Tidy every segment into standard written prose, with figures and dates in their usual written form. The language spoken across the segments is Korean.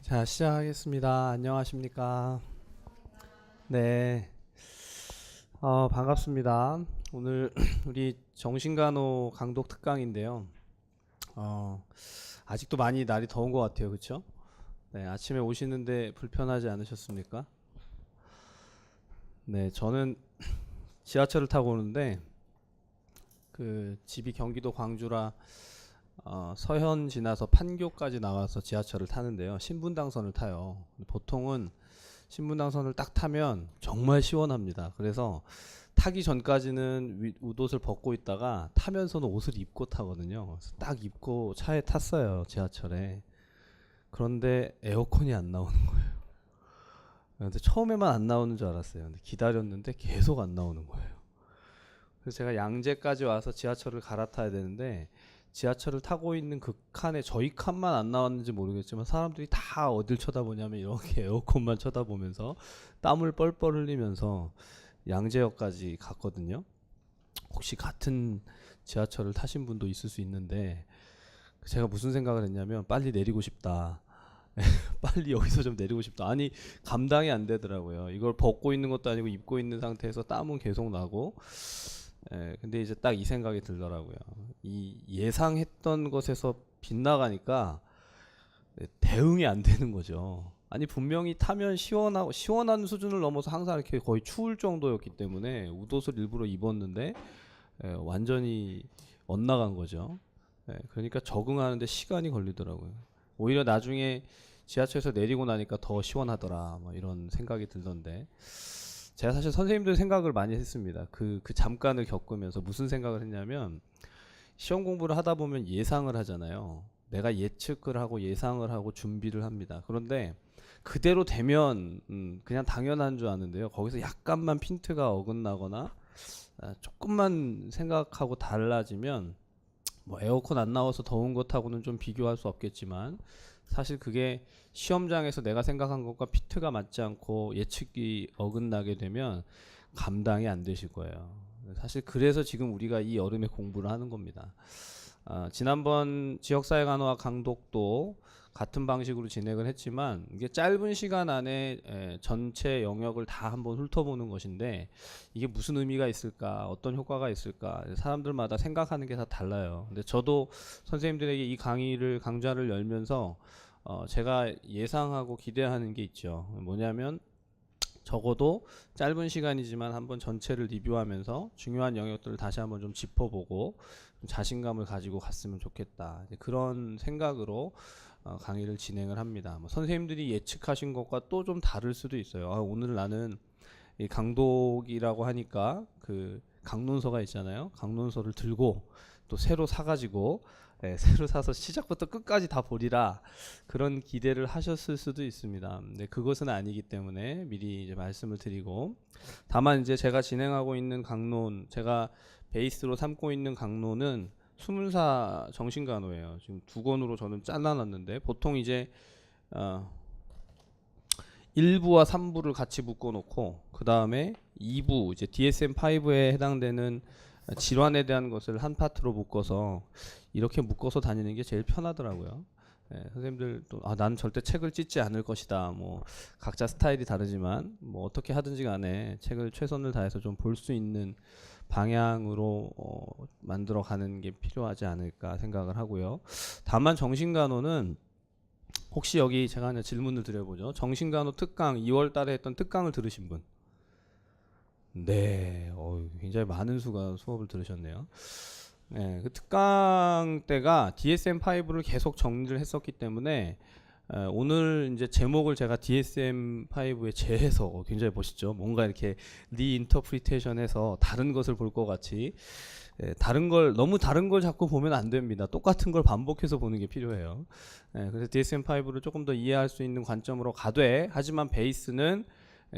자, 시작하겠습니다. 안녕하십니까? 네, 반갑습니다. 오늘 우리 정신간호 강독 특강인데요. 어, 아직도 많이 날이 더운 것 같아요, 그렇죠? 네, 아침에 오시는데 불편하지 않으셨습니까? 네, 저는 지하철을 타고 오는데 그 집이 경기도 광주라 서현 지나서 판교까지 나와서 지하철을 타는데요. 신분당선을 타요. 보통은 신분당선을 딱 타면 정말 시원합니다. 그래서 타기 전까지는 웃옷을 벗고 있다가 타면서는 옷을 입고 타거든요. 그래서 딱 입고 차에 탔어요, 지하철에. 그런데 에어컨이 안 나오는 거예요. 근데 처음에만 안 나오는 줄 알았어요. 근데 기다렸는데 계속 안 나오는 거예요. 그래서 제가 양재까지 와서 지하철을 갈아타야 되는데 지하철을 타고 있는 그 칸에 저희 칸만 안 나왔는지 모르겠지만 사람들이 다 어딜 쳐다보냐면 이렇게 에어컨만 쳐다보면서 땀을 뻘뻘 흘리면서 양재역까지 갔거든요. 혹시 같은 지하철을 타신 분도 있을 수 있는데 제가 무슨 생각을 했냐면 빨리 내리고 싶다. 빨리 여기서 좀 내리고 싶다. 아니 감당이 안 되더라고요. 이걸 벗고 있는 것도 아니고 입고 있는 상태에서 땀은 계속 나고 근데 이제 딱 이 생각이 들더라고요. 이 예상했던 것에서 빗나가니까 대응이 안 되는 거죠. 아니 분명히 타면 시원하고 시원한 수준을 넘어서 항상 이렇게 거의 추울 정도였기 때문에 웃옷을 일부러 입었는데 완전히 엇나간 거죠. 그러니까 적응하는데 시간이 걸리더라고요. 오히려 나중에 지하철에서 내리고 나니까 더 시원하더라. 뭐 이런 생각이 들던데. 제가 사실 선생님들 생각을 많이 했습니다. 그 잠깐을 겪으면서 무슨 생각을 했냐면 시험 공부를 하다 보면 예상을 하잖아요. 내가 예측을 하고 예상을 하고 준비를 합니다. 그런데 그대로 되면 그냥 당연한 줄 아는데요. 거기서 약간만 핀트가 어긋나거나 조금만 생각하고 달라지면 뭐 에어컨 안 나와서 더운 것하고는 좀 비교할 수 없겠지만 사실 그게 시험장에서 내가 생각한 것과 피트가 맞지 않고 예측이 어긋나게 되면 감당이 안 되실 거예요. 사실 그래서 지금 우리가 이 여름에 공부를 하는 겁니다. 지난번 지역사회 간호학 강독도 같은 방식으로 진행을 했지만 이게 짧은 시간 안에 전체 영역을 다 한번 훑어보는 것인데 이게 무슨 의미가 있을까, 어떤 효과가 있을까, 사람들마다 생각하는 게 다 달라요. 근데 저도 선생님들에게 이 강좌를 열면서 제가 예상하고 기대하는 게 있죠. 뭐냐면 적어도 짧은 시간이지만 한번 전체를 리뷰하면서 중요한 영역들을 다시 한번 좀 짚어보고 좀 자신감을 가지고 갔으면 좋겠다. 그런 생각으로 강의를 진행을 합니다. 뭐 선생님들이 예측하신 것과 또 좀 다를 수도 있어요. 오늘 나는 이 강독이라고 하니까 그 강론서가 있잖아요. 강론서를 들고 또 새로 사가지고 새로 사서 시작부터 끝까지 다 보리라 그런 기대를 하셨을 수도 있습니다. 근데 그것은 아니기 때문에 미리 이제 말씀을 드리고 다만 이제 제가 진행하고 있는 강론 제가 베이스로 삼고 있는 강론은 수문사 정신간호예요. 지금 두 권으로 저는 잘라놨는데 보통 이제 1부와 3부를 같이 묶어놓고 그 다음에 2부 이제 DSM-5에 해당되는 질환에 대한 것을 한 파트로 묶어서 이렇게 묶어서 다니는 게 제일 편하더라고요. 선생님들 또 난 절대 책을 찢지 않을 것이다. 뭐 각자 스타일이 다르지만 뭐 어떻게 하든지 간에 책을 최선을 다해서 좀 볼 수 있는 방향으로 만들어 가는 게 필요하지 않을까 생각을 하고요. 다만 정신간호는 혹시 여기 제가 하나 질문을 드려보죠. 정신간호 특강 2월 달에 했던 특강을 들으신 분? 네, 굉장히 많은 수가 수업을 들으셨네요. 네, 그 특강 때가 DSM-5를 계속 정리를 했었기 때문에 오늘 이제 제목을 제가 DSM-5에 재해서 굉장히 멋있죠. 뭔가 이렇게 리인터프리테이션해서 다른 것을 볼 것 같이 너무 다른 걸 자꾸 보면 안 됩니다. 똑같은 걸 반복해서 보는 게 필요해요. 그래서 DSM-5를 조금 더 이해할 수 있는 관점으로 가되 하지만 베이스는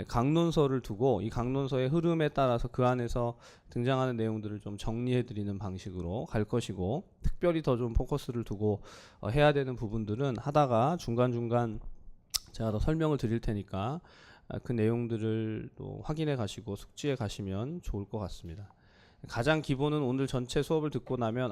강론서를 두고 이 강론서의 흐름에 따라서 그 안에서 등장하는 내용들을 좀 정리해 드리는 방식으로 갈 것이고 특별히 더 좀 포커스를 두고 해야 되는 부분들은 하다가 중간중간 제가 더 설명을 드릴 테니까 그 내용들을 또 확인해 가시고 숙지해 가시면 좋을 것 같습니다. 가장 기본은 오늘 전체 수업을 듣고 나면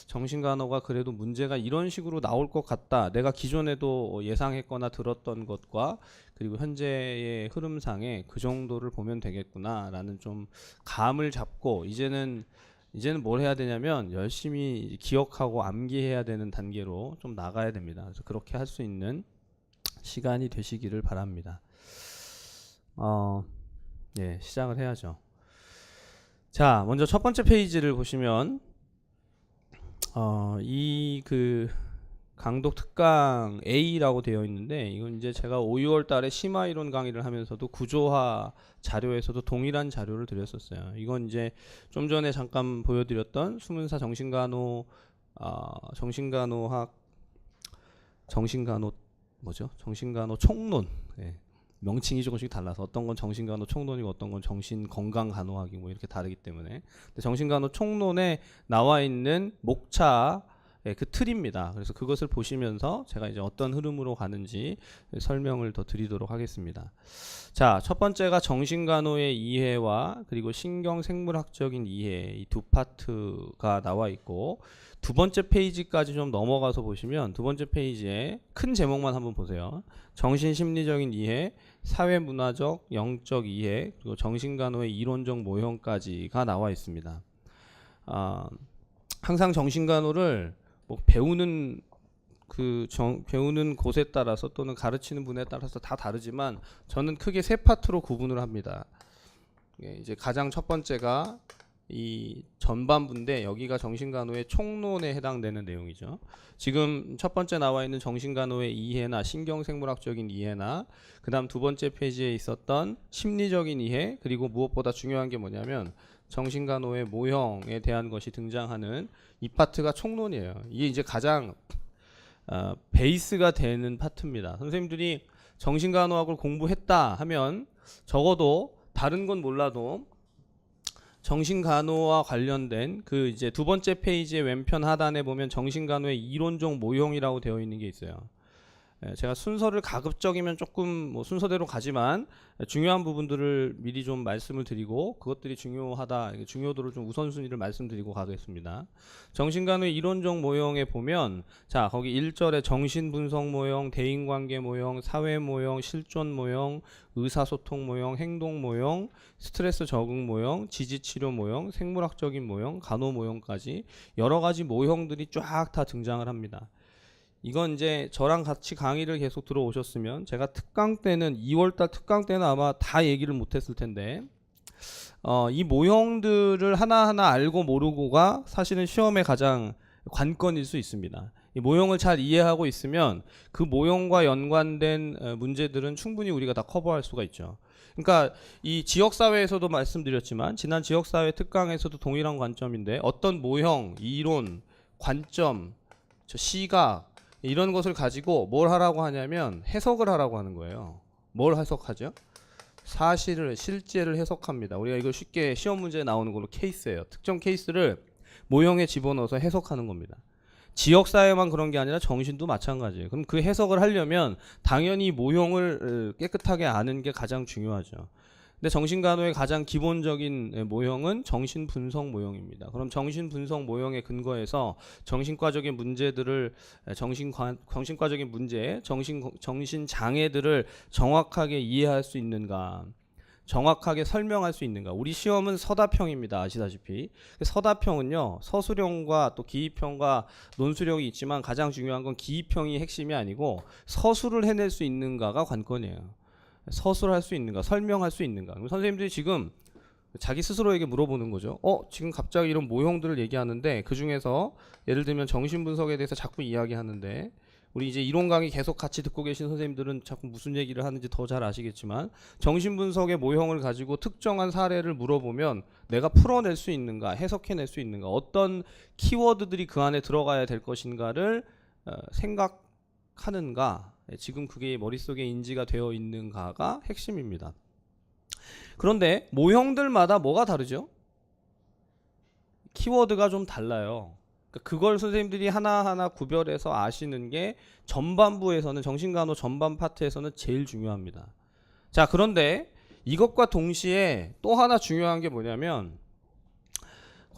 정신간호가 그래도 문제가 이런 식으로 나올 것 같다. 내가 기존에도 예상했거나 들었던 것과 그리고 현재의 흐름상에 그 정도를 보면 되겠구나라는 좀 감을 잡고 이제는 뭘 해야 되냐면 열심히 기억하고 암기해야 되는 단계로 좀 나가야 됩니다. 그래서 그렇게 할 수 있는 시간이 되시기를 바랍니다. 시작을 해야죠. 자, 먼저 첫 번째 페이지를 보시면 이 강독 특강 A라고 되어 있는데 이건 이제 제가 5, 6월 달에 심화 이론 강의를 하면서도 구조화 자료에서도 동일한 자료를 드렸었어요. 이건 이제 좀 전에 잠깐 보여드렸던 수문사 정신간호 정신간호 총론. 명칭이 조금씩 달라서 어떤 건 정신간호 총론이고 어떤 건 정신건강간호학이 뭐 이렇게 다르기 때문에 근데 정신간호 총론에 나와 있는 목차 그 틀입니다. 그래서 그것을 보시면서 제가 이제 어떤 흐름으로 가는지 설명을 더 드리도록 하겠습니다. 자, 첫 번째가 정신간호의 이해와 그리고 신경생물학적인 이해 이 두 파트가 나와 있고 두 번째 페이지까지 좀 넘어가서 보시면 두 번째 페이지에 큰 제목만 한번 보세요. 정신심리적인 이해, 사회문화적, 영적 이해, 그리고 정신간호의 이론적 모형까지가 나와 있습니다. 항상 정신간호를 뭐 배우는 배우는 곳에 따라서 또는 가르치는 분에 따라서 다 다르지만 저는 크게 세 파트로 구분을 합니다. 이제 가장 첫 번째가 이 전반부인데 여기가 정신간호의 총론에 해당되는 내용이죠. 지금 첫 번째 나와 있는 정신간호의 이해나 신경생물학적인 이해나 그 다음 두 번째 페이지에 있었던 심리적인 이해 그리고 무엇보다 중요한 게 뭐냐면 정신간호의 모형에 대한 것이 등장하는 이 파트가 총론이에요. 이게 이제 가장 베이스가 되는 파트입니다. 선생님들이 정신간호학을 공부했다 하면 적어도 다른 건 몰라도 정신간호와 관련된 그 이제 두 번째 페이지의 왼편 하단에 보면 정신간호의 이론적 모형이라고 되어 있는 게 있어요. 제가 순서를 가급적이면 조금 뭐 순서대로 가지만 중요한 부분들을 미리 좀 말씀을 드리고 그것들이 중요도를 좀 우선순위를 말씀드리고 가겠습니다. 정신간호의 이론적 모형에 보면 자 거기 1절에 정신분석 모형, 대인관계 모형, 사회 모형, 실존 모형, 의사소통 모형, 행동 모형, 스트레스 적응 모형, 지지치료 모형, 생물학적인 모형, 간호 모형까지 여러 가지 모형들이 쫙 다 등장을 합니다. 이건 이제 저랑 같이 강의를 계속 들어오셨으면 제가 특강 때는 2월달 특강 때는 아마 다 얘기를 못했을 텐데 이 모형들을 하나하나 알고 모르고가 사실은 시험의 가장 관건일 수 있습니다. 이 모형을 잘 이해하고 있으면 그 모형과 연관된 문제들은 충분히 우리가 다 커버할 수가 있죠. 그러니까 이 지역사회에서도 말씀드렸지만 지난 지역사회 특강에서도 동일한 관점인데 어떤 모형, 이론, 관점, 시각 이런 것을 가지고 뭘 하라고 하냐면 해석을 하라고 하는 거예요. 뭘 해석하죠? 사실을, 실제를 해석합니다. 우리가 이걸 쉽게 시험 문제에 나오는 걸로 케이스예요. 특정 케이스를 모형에 집어넣어서 해석하는 겁니다. 지역사회만 그런 게 아니라 정신도 마찬가지예요. 그럼 그 해석을 하려면 당연히 모형을 깨끗하게 아는 게 가장 중요하죠. 근데 정신간호의 가장 기본적인 모형은 정신분석 모형입니다. 그럼 정신분석 모형에 근거해서 정신과적인 문제들을 정신과적인 문제, 정신장애들을 정확하게 이해할 수 있는가, 정확하게 설명할 수 있는가. 우리 시험은 서다평입니다. 아시다시피 서다평은요 서술형과 또 기입형과 논술형이 있지만 가장 중요한 건 기입형이 핵심이 아니고 서술을 해낼 수 있는가가 관건이에요. 서술할 수 있는가, 설명할 수 있는가. 선생님들이 지금 자기 스스로에게 물어보는 거죠. 지금 갑자기 이런 모형들을 얘기하는데 그 중에서 예를 들면 정신분석에 대해서 자꾸 이야기하는데 우리 이제 이론 강의 계속 같이 듣고 계신 선생님들은 자꾸 무슨 얘기를 하는지 더 잘 아시겠지만 정신분석의 모형을 가지고 특정한 사례를 물어보면 내가 풀어낼 수 있는가, 해석해낼 수 있는가, 어떤 키워드들이 그 안에 들어가야 될 것인가를 생각하는가, 지금 그게 머릿속에 인지가 되어 있는가가 핵심입니다. 그런데 모형들마다 뭐가 다르죠? 키워드가 좀 달라요. 그걸 선생님들이 하나하나 구별해서 아시는 게 전반부에서는 정신간호 전반 파트에서는 제일 중요합니다. 자, 그런데 이것과 동시에 또 하나 중요한 게 뭐냐면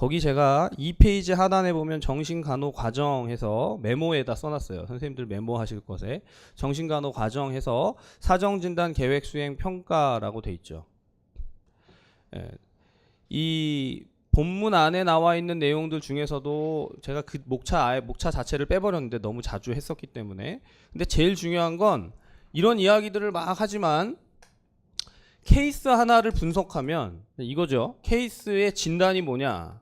거기 제가 2페이지 하단에 보면 정신간호 과정해서 메모에다 써놨어요. 선생님들 메모하실 것에 정신간호 과정해서 사정진단 계획 수행 평가라고 돼 있죠. 예, 이 본문 안에 나와 있는 내용들 중에서도 제가 그 목차 자체를 빼버렸는데 너무 자주 했었기 때문에. 근데 제일 중요한 건 이런 이야기들을 막 하지만 케이스 하나를 분석하면 이거죠. 케이스의 진단이 뭐냐,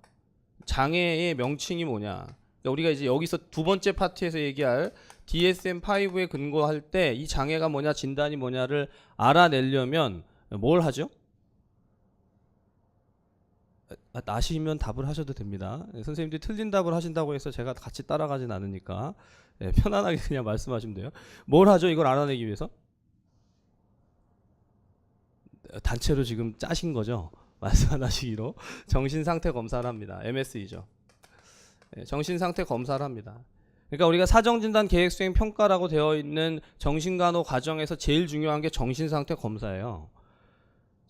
장애의 명칭이 뭐냐. 그러니까 우리가 이제 여기서 두 번째 파트에서 얘기할 DSM-5에 근거할 때 이 장애가 뭐냐, 진단이 뭐냐를 알아내려면 뭘 하죠? 아시면 답을 하셔도 됩니다. 선생님들이 틀린 답을 하신다고 해서 제가 같이 따라가진 않으니까 편안하게 그냥 말씀하시면 돼요. 뭘 하죠? 이걸 알아내기 위해서? 단체로 지금 짜신 거죠? 말씀 안 하시기로. 정신상태 검사를 합니다. MSE죠. 정신상태 검사를 합니다. 그러니까 우리가 사정진단 계획수행 평가라고 되어 있는 정신간호 과정에서 제일 중요한 게 정신상태 검사예요.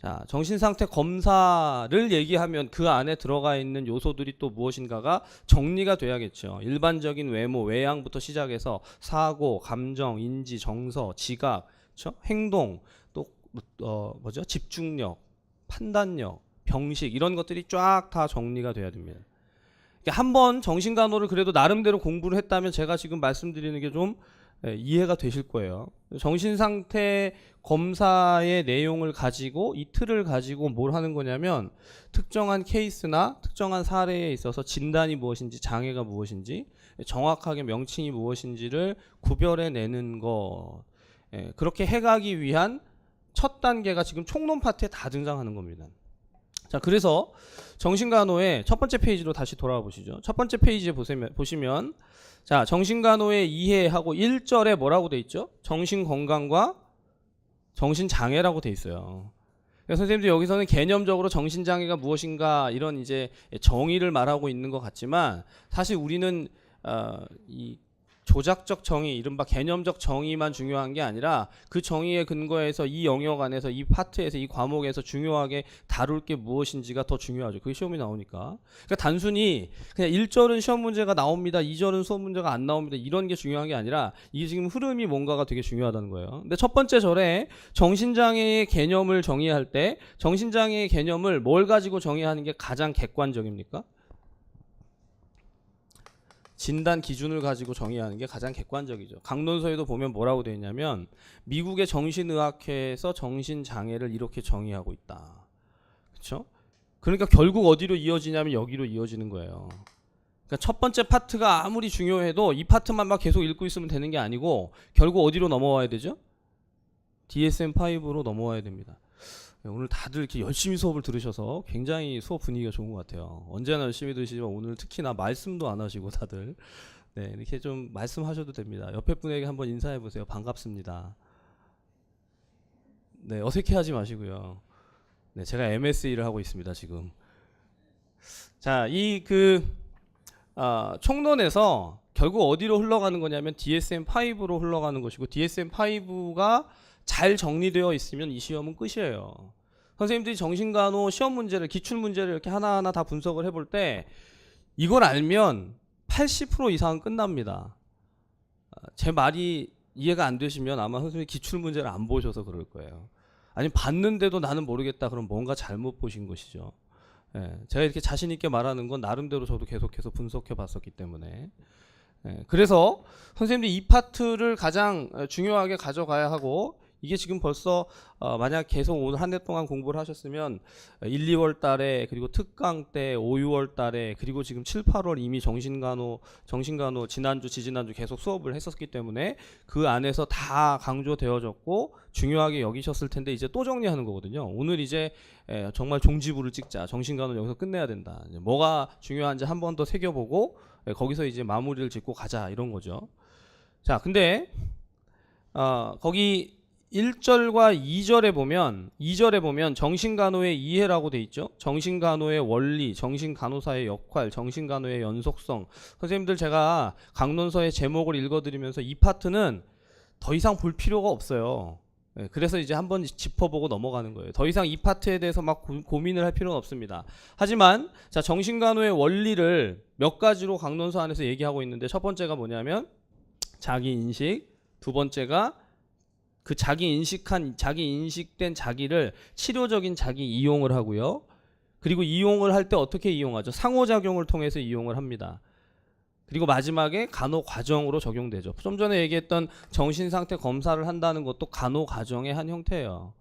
자, 정신상태 검사를 얘기하면 그 안에 들어가 있는 요소들이 또 무엇인가가 정리가 돼야겠죠. 일반적인 외모, 외양부터 시작해서 사고, 감정, 인지, 정서, 지각, 그렇죠? 행동, 또 뭐죠? 집중력, 판단력, 병식 이런 것들이 쫙 다 정리가 돼야 됩니다. 한번 정신간호를 그래도 나름대로 공부를 했다면 제가 지금 말씀드리는 게 좀 이해가 되실 거예요. 정신상태 검사의 내용을 가지고 이 틀을 가지고 뭘 하는 거냐면 특정한 케이스나 특정한 사례에 있어서 진단이 무엇인지 장애가 무엇인지 정확하게 명칭이 무엇인지를 구별해내는 거. 그렇게 해가기 위한 첫 단계가 지금 총론 파트에 다 등장하는 겁니다. 자, 그래서 정신간호의 첫 번째 페이지로 다시 돌아와 보시죠. 첫 번째 페이지에 보시면 자, 정신간호의 이해하고 1절에 뭐라고 돼 있죠? 정신건강과 정신장애라고 돼 있어요. 그래서 선생님들 여기서는 개념적으로 정신장애가 무엇인가 이런 이제 정의를 말하고 있는 것 같지만 사실 우리는 이 조작적 정의, 이른바 개념적 정의만 중요한 게 아니라 그 정의에 근거해서 이 영역 안에서 이 파트에서 이 과목에서 중요하게 다룰 게 무엇인지가 더 중요하죠. 그게 시험이 나오니까. 그러니까 단순히 그냥 1절은 시험 문제가 나옵니다, 2절은 수업 문제가 안 나옵니다 이런 게 중요한 게 아니라 이게 지금 흐름이 뭔가가 되게 중요하다는 거예요. 근데 첫 번째 절에 정신장애의 개념을 정의할 때 정신장애의 개념을 뭘 가지고 정의하는 게 가장 객관적입니까? 진단 기준을 가지고 정의하는 게 가장 객관적이죠. 강론서에도 보면 뭐라고 되어 있냐면 미국의 정신의학회에서 정신장애를 이렇게 정의하고 있다. 그렇죠? 그러니까 결국 어디로 이어지냐면 여기로 이어지는 거예요. 그러니까 첫 번째 파트가 아무리 중요해도 이 파트만 막 계속 읽고 있으면 되는 게 아니고 결국 어디로 넘어와야 되죠? DSM-5로 넘어와야 됩니다. 오늘 다들 이렇게 열심히 수업을 들으셔서 굉장히 수업 분위기가 좋은 것 같아요. 언제나 열심히 들으시지만 오늘 특히나 말씀도 안 하시고 다들 이렇게 좀 말씀하셔도 됩니다. 옆에 분에게 한번 인사해 보세요. 반갑습니다. 어색해하지 마시고요. 제가 MSE를 하고 있습니다 지금. 자, 이 총론에서 결국 어디로 흘러가는 거냐면 DSM-5로 흘러가는 것이고 DSM-5가 잘 정리되어 있으면 이 시험은 끝이에요. 선생님들이 정신간호 시험 문제를, 기출 문제를 이렇게 하나하나 다 분석을 해볼 때 이걸 알면 80% 이상은 끝납니다. 제 말이 이해가 안 되시면 아마 선생님이 기출 문제를 안 보셔서 그럴 거예요. 아니면 봤는데도 나는 모르겠다 그럼 뭔가 잘못 보신 것이죠. 제가 이렇게 자신 있게 말하는 건 나름대로 저도 계속해서 분석해 봤었기 때문에. 그래서 선생님들이 이 파트를 가장 중요하게 가져가야 하고 이게 지금 벌써 만약 계속 오늘 한 해 동안 공부를 하셨으면 1, 2월 달에 그리고 특강 때 5, 6월 달에 그리고 지금 7, 8월 이미 정신간호 지난주 지지난주 계속 수업을 했었기 때문에 그 안에서 다 강조되어졌고 중요하게 여기셨을 텐데 이제 또 정리하는 거거든요. 오늘 이제 정말 종지부를 찍자. 정신간호 여기서 끝내야 된다. 뭐가 중요한지 한 번 더 새겨보고 거기서 이제 마무리를 짓고 가자 이런 거죠. 자, 근데 거기 1절과 2절에 보면 정신간호의 이해라고 돼 있죠. 정신간호의 원리, 정신간호사의 역할, 정신간호의 연속성. 선생님들 제가 강론서의 제목을 읽어드리면서 이 파트는 더 이상 볼 필요가 없어요. 그래서 이제 한번 짚어보고 넘어가는 거예요. 더 이상 이 파트에 대해서 막 고민을 할 필요는 없습니다. 하지만 자, 정신간호의 원리를 몇 가지로 강론서 안에서 얘기하고 있는데, 첫 번째가 뭐냐면 자기 인식, 두 번째가 그 자기 인식된 자기를 치료적인 자기 이용을 하고요. 그리고 이용을 할 때 어떻게 이용하죠? 상호작용을 통해서 이용을 합니다. 그리고 마지막에 간호 과정으로 적용되죠. 좀 전에 얘기했던 정신상태 검사를 한다는 것도 간호 과정의 한 형태예요.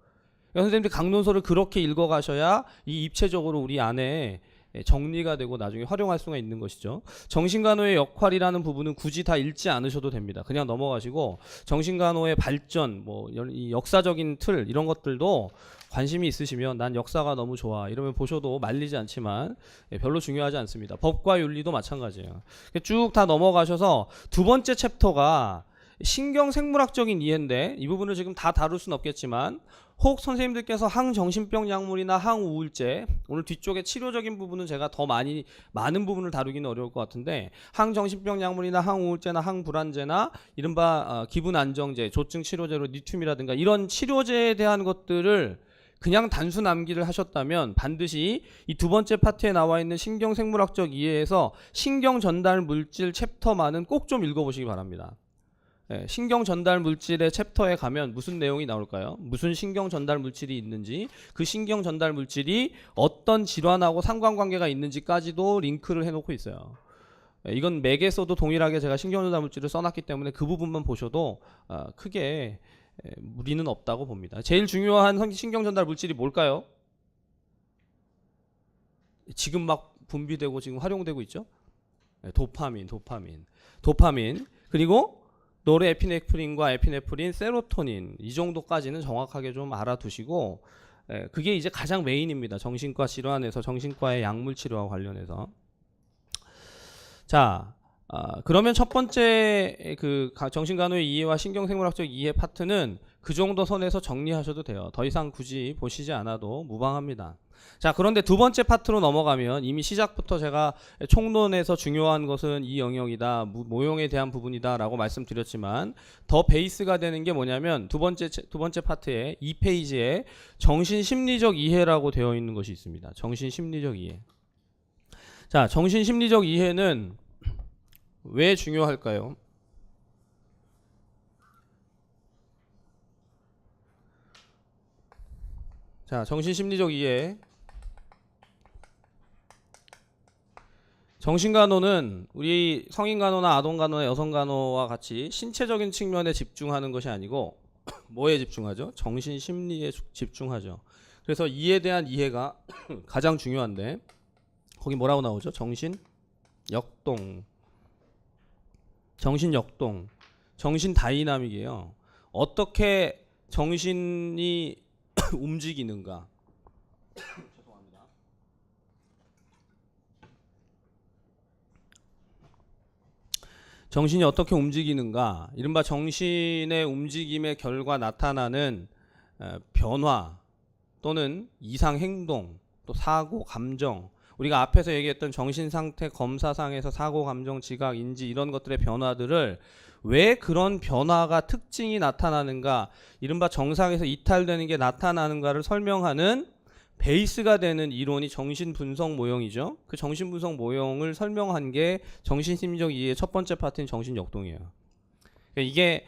선생님들 강론서를 그렇게 읽어가셔야 이 입체적으로 우리 안에 정리가 되고 나중에 활용할 수가 있는 것이죠. 정신간호의 역할이라는 부분은 굳이 다 읽지 않으셔도 됩니다. 그냥 넘어가시고 정신간호의 발전, 뭐 이 역사적인 틀 이런 것들도 관심이 있으시면 난 역사가 너무 좋아 이러면 보셔도 말리지 않지만 별로 중요하지 않습니다. 법과 윤리도 마찬가지예요. 쭉 다 넘어가셔서 두 번째 챕터가 신경생물학적인 이해인데, 이 부분을 지금 다 다룰 수는 없겠지만 혹 선생님들께서 항정신병 약물이나 항우울제, 오늘 뒤쪽에 치료적인 부분은 제가 더 많은 부분을 다루기는 어려울 것 같은데, 항정신병 약물이나 항우울제나 항불안제나 이른바 기분안정제, 조증치료제로 리튬이라든가 이런 치료제에 대한 것들을 그냥 단순 암기를 하셨다면 반드시 이 두 번째 파트에 나와 있는 신경생물학적 이해에서 신경전달 물질 챕터만은 꼭 좀 읽어보시기 바랍니다. 신경 전달 물질의 챕터에 가면 무슨 내용이 나올까요? 무슨 신경 전달 물질이 있는지, 그 신경 전달 물질이 어떤 질환하고 상관관계가 있는지까지도 링크를 해놓고 있어요. 이건 맥에서도 동일하게 제가 신경 전달 물질을 써놨기 때문에 그 부분만 보셔도 크게 무리는 없다고 봅니다. 제일 중요한 신경 전달 물질이 뭘까요? 지금 막 분비되고 지금 활용되고 있죠? 도파민. 그리고 노르에피네프린과 에피네프린, 세로토닌, 이 정도까지는 정확하게 좀 알아두시고, 그게 이제 가장 메인입니다. 정신과 질환에서, 정신과의 약물 치료와 관련해서. 자, 그러면 첫 번째 그 정신간호의 이해와 신경생물학적 이해 파트는 그 정도 선에서 정리하셔도 돼요. 더 이상 굳이 보시지 않아도 무방합니다. 자, 그런데 두 번째 파트로 넘어가면 이미 시작부터 제가 총론에서 중요한 것은 이 영역이다, 모형에 대한 부분이다 라고 말씀드렸지만, 더 베이스가 되는 게 뭐냐면 두 번째 파트에 2페이지에 정신심리적 이해라고 되어 있는 것이 있습니다. 정신심리적 이해. 자, 정신심리적 이해는 왜 중요할까요? 자, 정신심리적 이해. 정신간호는 우리 성인간호나 아동간호나 여성간호와 같이 신체적인 측면에 집중하는 것이 아니고 뭐에 집중하죠? 정신심리에 집중하죠. 그래서 이에 대한 이해가 가장 중요한데, 거기 뭐라고 나오죠? 정신역동, 정신 다이나믹이에요. 어떻게 정신이 움직이는가. 죄송합니다. 정신이 어떻게 움직이는가, 이른바 정신의 움직임의 결과 나타나는 변화 또는 이상 행동, 또 사고, 감정, 우리가 앞에서 얘기했던 정신상태 검사상에서 사고, 감정, 지각, 인지 이런 것들의 변화들을 왜 그런 변화가 특징이 나타나는가, 이른바 정상에서 이탈되는 게 나타나는가를 설명하는 베이스가 되는 이론이 정신분석 모형이죠. 그 정신분석 모형을 설명한 게 정신심리적 이해의 첫 번째 파트인 정신역동이에요. 그러니까 이게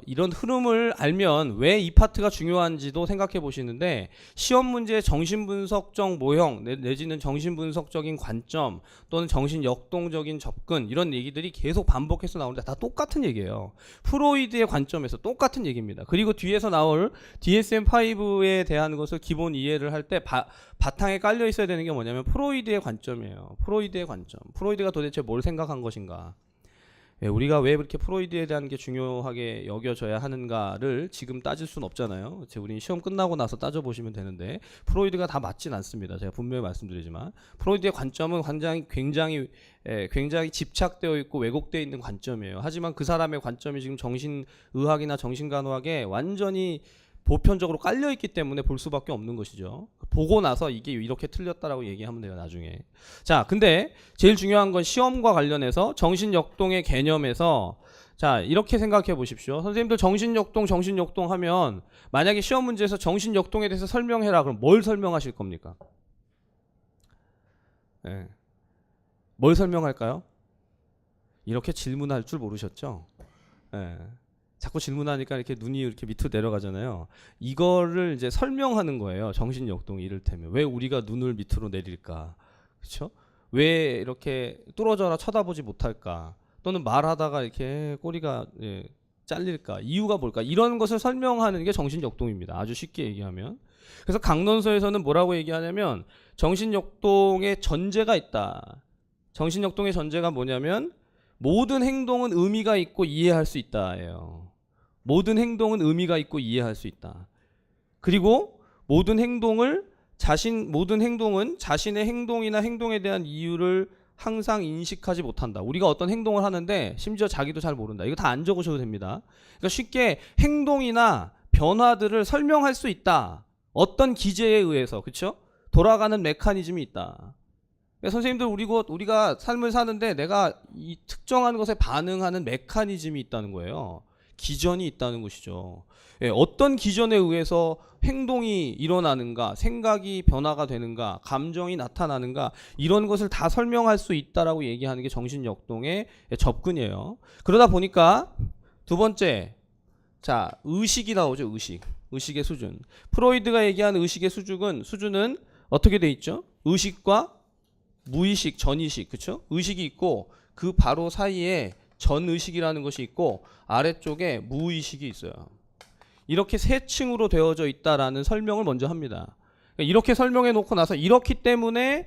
이런 흐름을 알면 왜 이 파트가 중요한지도 생각해 보시는데, 시험 문제의 정신분석적 모형 내지는 정신분석적인 관점 또는 정신역동적인 접근, 이런 얘기들이 계속 반복해서 나오는데 다 똑같은 얘기예요. 프로이드의 관점에서 똑같은 얘기입니다. 그리고 뒤에서 나올 DSM-5에 대한 것을 기본 이해를 할 때 바탕에 깔려 있어야 되는 게 뭐냐면 프로이드의 관점이에요. 프로이드의 관점. 프로이드가 도대체 뭘 생각한 것인가, 우리가 왜 그렇게 프로이드에 대한 게 중요하게 여겨져야 하는가를 지금 따질 수는 없잖아요. 우리 시험 끝나고 나서 따져보시면 되는데, 프로이드가 다 맞진 않습니다. 제가 분명히 말씀드리지만 프로이드의 관점은 굉장히 집착되어 있고 왜곡되어 있는 관점이에요. 하지만 그 사람의 관점이 지금 정신의학이나 정신간호학에 완전히 보편적으로 깔려있기 때문에 볼 수밖에 없는 것이죠. 보고 나서 이게 이렇게 틀렸다라고 얘기하면 돼요, 나중에. 자, 근데 제일 중요한 건 시험과 관련해서 정신역동의 개념에서, 자, 이렇게 생각해 보십시오. 선생님들 정신역동 하면 만약에 시험 문제에서 정신역동에 대해서 설명해라. 그럼 뭘 설명하실 겁니까? 네. 뭘 설명할까요? 이렇게 질문할 줄 모르셨죠? 네. 자꾸 질문하니까 이렇게 눈이 이렇게 밑으로 내려가잖아요. 이거를 이제 설명하는 거예요. 정신역동 이를테면. 왜 우리가 눈을 밑으로 내릴까? 그렇죠? 왜 이렇게 뚫어져라 쳐다보지 못할까? 또는 말하다가 이렇게 꼬리가 잘릴까? 이유가 뭘까? 이런 것을 설명하는 게 정신역동입니다. 아주 쉽게 얘기하면. 그래서 강론서에서는 뭐라고 얘기하냐면 정신역동의 전제가 있다. 정신역동의 전제가 뭐냐면 모든 행동은 의미가 있고 이해할 수 있다예요. 모든 행동은 의미가 있고 이해할 수 있다. 그리고 모든 행동은 자신의 행동이나 행동에 대한 이유를 항상 인식하지 못한다. 우리가 어떤 행동을 하는데 심지어 자기도 잘 모른다. 이거 다 안 적으셔도 됩니다. 그러니까 쉽게 행동이나 변화들을 설명할 수 있다. 어떤 기제에 의해서, 그렇죠? 돌아가는 메커니즘이 있다. 그러니까 선생님들 우리가 삶을 사는데 내가 이 특정한 것에 반응하는 메커니즘이 있다는 거예요. 기전이 있다는 것이죠. 어떤 기전에 의해서 행동이 일어나는가, 생각이 변화가 되는가, 감정이 나타나는가, 이런 것을 다 설명할 수 있다라고 얘기하는 게 정신역동의 접근이에요. 그러다 보니까 두 번째, 자, 의식이 나오죠. 의식의 수준. 프로이드가 얘기하는 의식의 수준은 어떻게 돼 있죠? 의식과 무의식, 전의식, 그렇죠? 의식이 있고 그 바로 사이에 전의식이라는 것이 있고 아래쪽에 무의식이 있어요. 이렇게 세 층으로 되어져 있다라는 설명을 먼저 합니다. 이렇게 설명해 놓고 나서 이렇기 때문에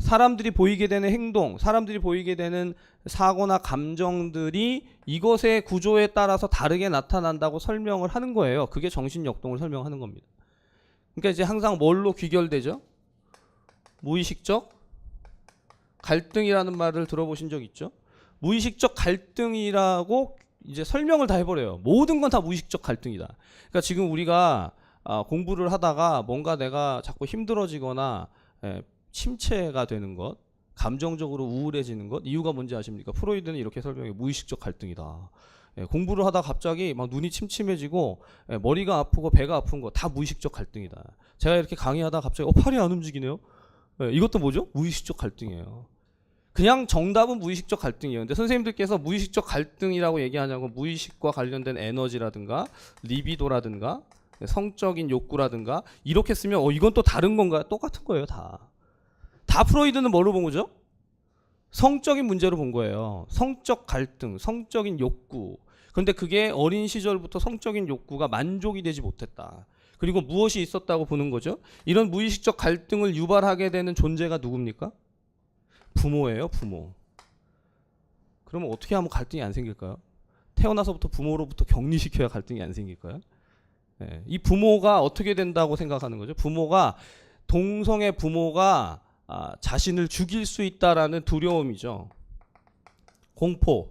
사람들이 보이게 되는 행동, 사람들이 보이게 되는 사고나 감정들이 이것의 구조에 따라서 다르게 나타난다고 설명을 하는 거예요. 그게 정신역동을 설명하는 겁니다. 그러니까 이제 항상 뭘로 귀결되죠? 무의식적 갈등이라는 말을 들어보신 적 있죠? 무의식적 갈등이라고 이제 설명을 다 해버려요. 모든 건 다 무의식적 갈등이다. 그러니까 지금 우리가 공부를 하다가 뭔가 내가 자꾸 힘들어지거나 침체가 되는 것, 감정적으로 우울해지는 것, 이유가 뭔지 아십니까? 프로이드는 이렇게 설명해요. 무의식적 갈등이다. 공부를 하다 갑자기 막 눈이 침침해지고 머리가 아프고 배가 아픈 거 다 무의식적 갈등이다. 제가 이렇게 강의하다 갑자기 팔이 안 움직이네요. 이것도 뭐죠? 무의식적 갈등이에요. 그냥 정답은 무의식적 갈등이에요. 근데 선생님들께서 무의식적 갈등이라고 얘기하냐고 무의식과 관련된 에너지라든가 리비도라든가 성적인 욕구라든가 이렇게 쓰면 이건 또 다른 건가요? 똑같은 거예요. 다 프로이드는 뭐로 본 거죠? 성적인 문제로 본 거예요. 성적 갈등, 성적인 욕구. 그런데 그게 어린 시절부터 성적인 욕구가 만족이 되지 못했다. 그리고 무엇이 있었다고 보는 거죠? 이런 무의식적 갈등을 유발하게 되는 존재가 누굽니까? 부모예요, 부모. 그러면 어떻게 하면 갈등이 안 생길까요? 태어나서부터 부모로부터 격리시켜야 갈등이 안 생길까요? 이 부모가 어떻게 된다고 생각하는 거죠? 동성의 부모가 자신을 죽일 수 있다라는 두려움이죠. 공포.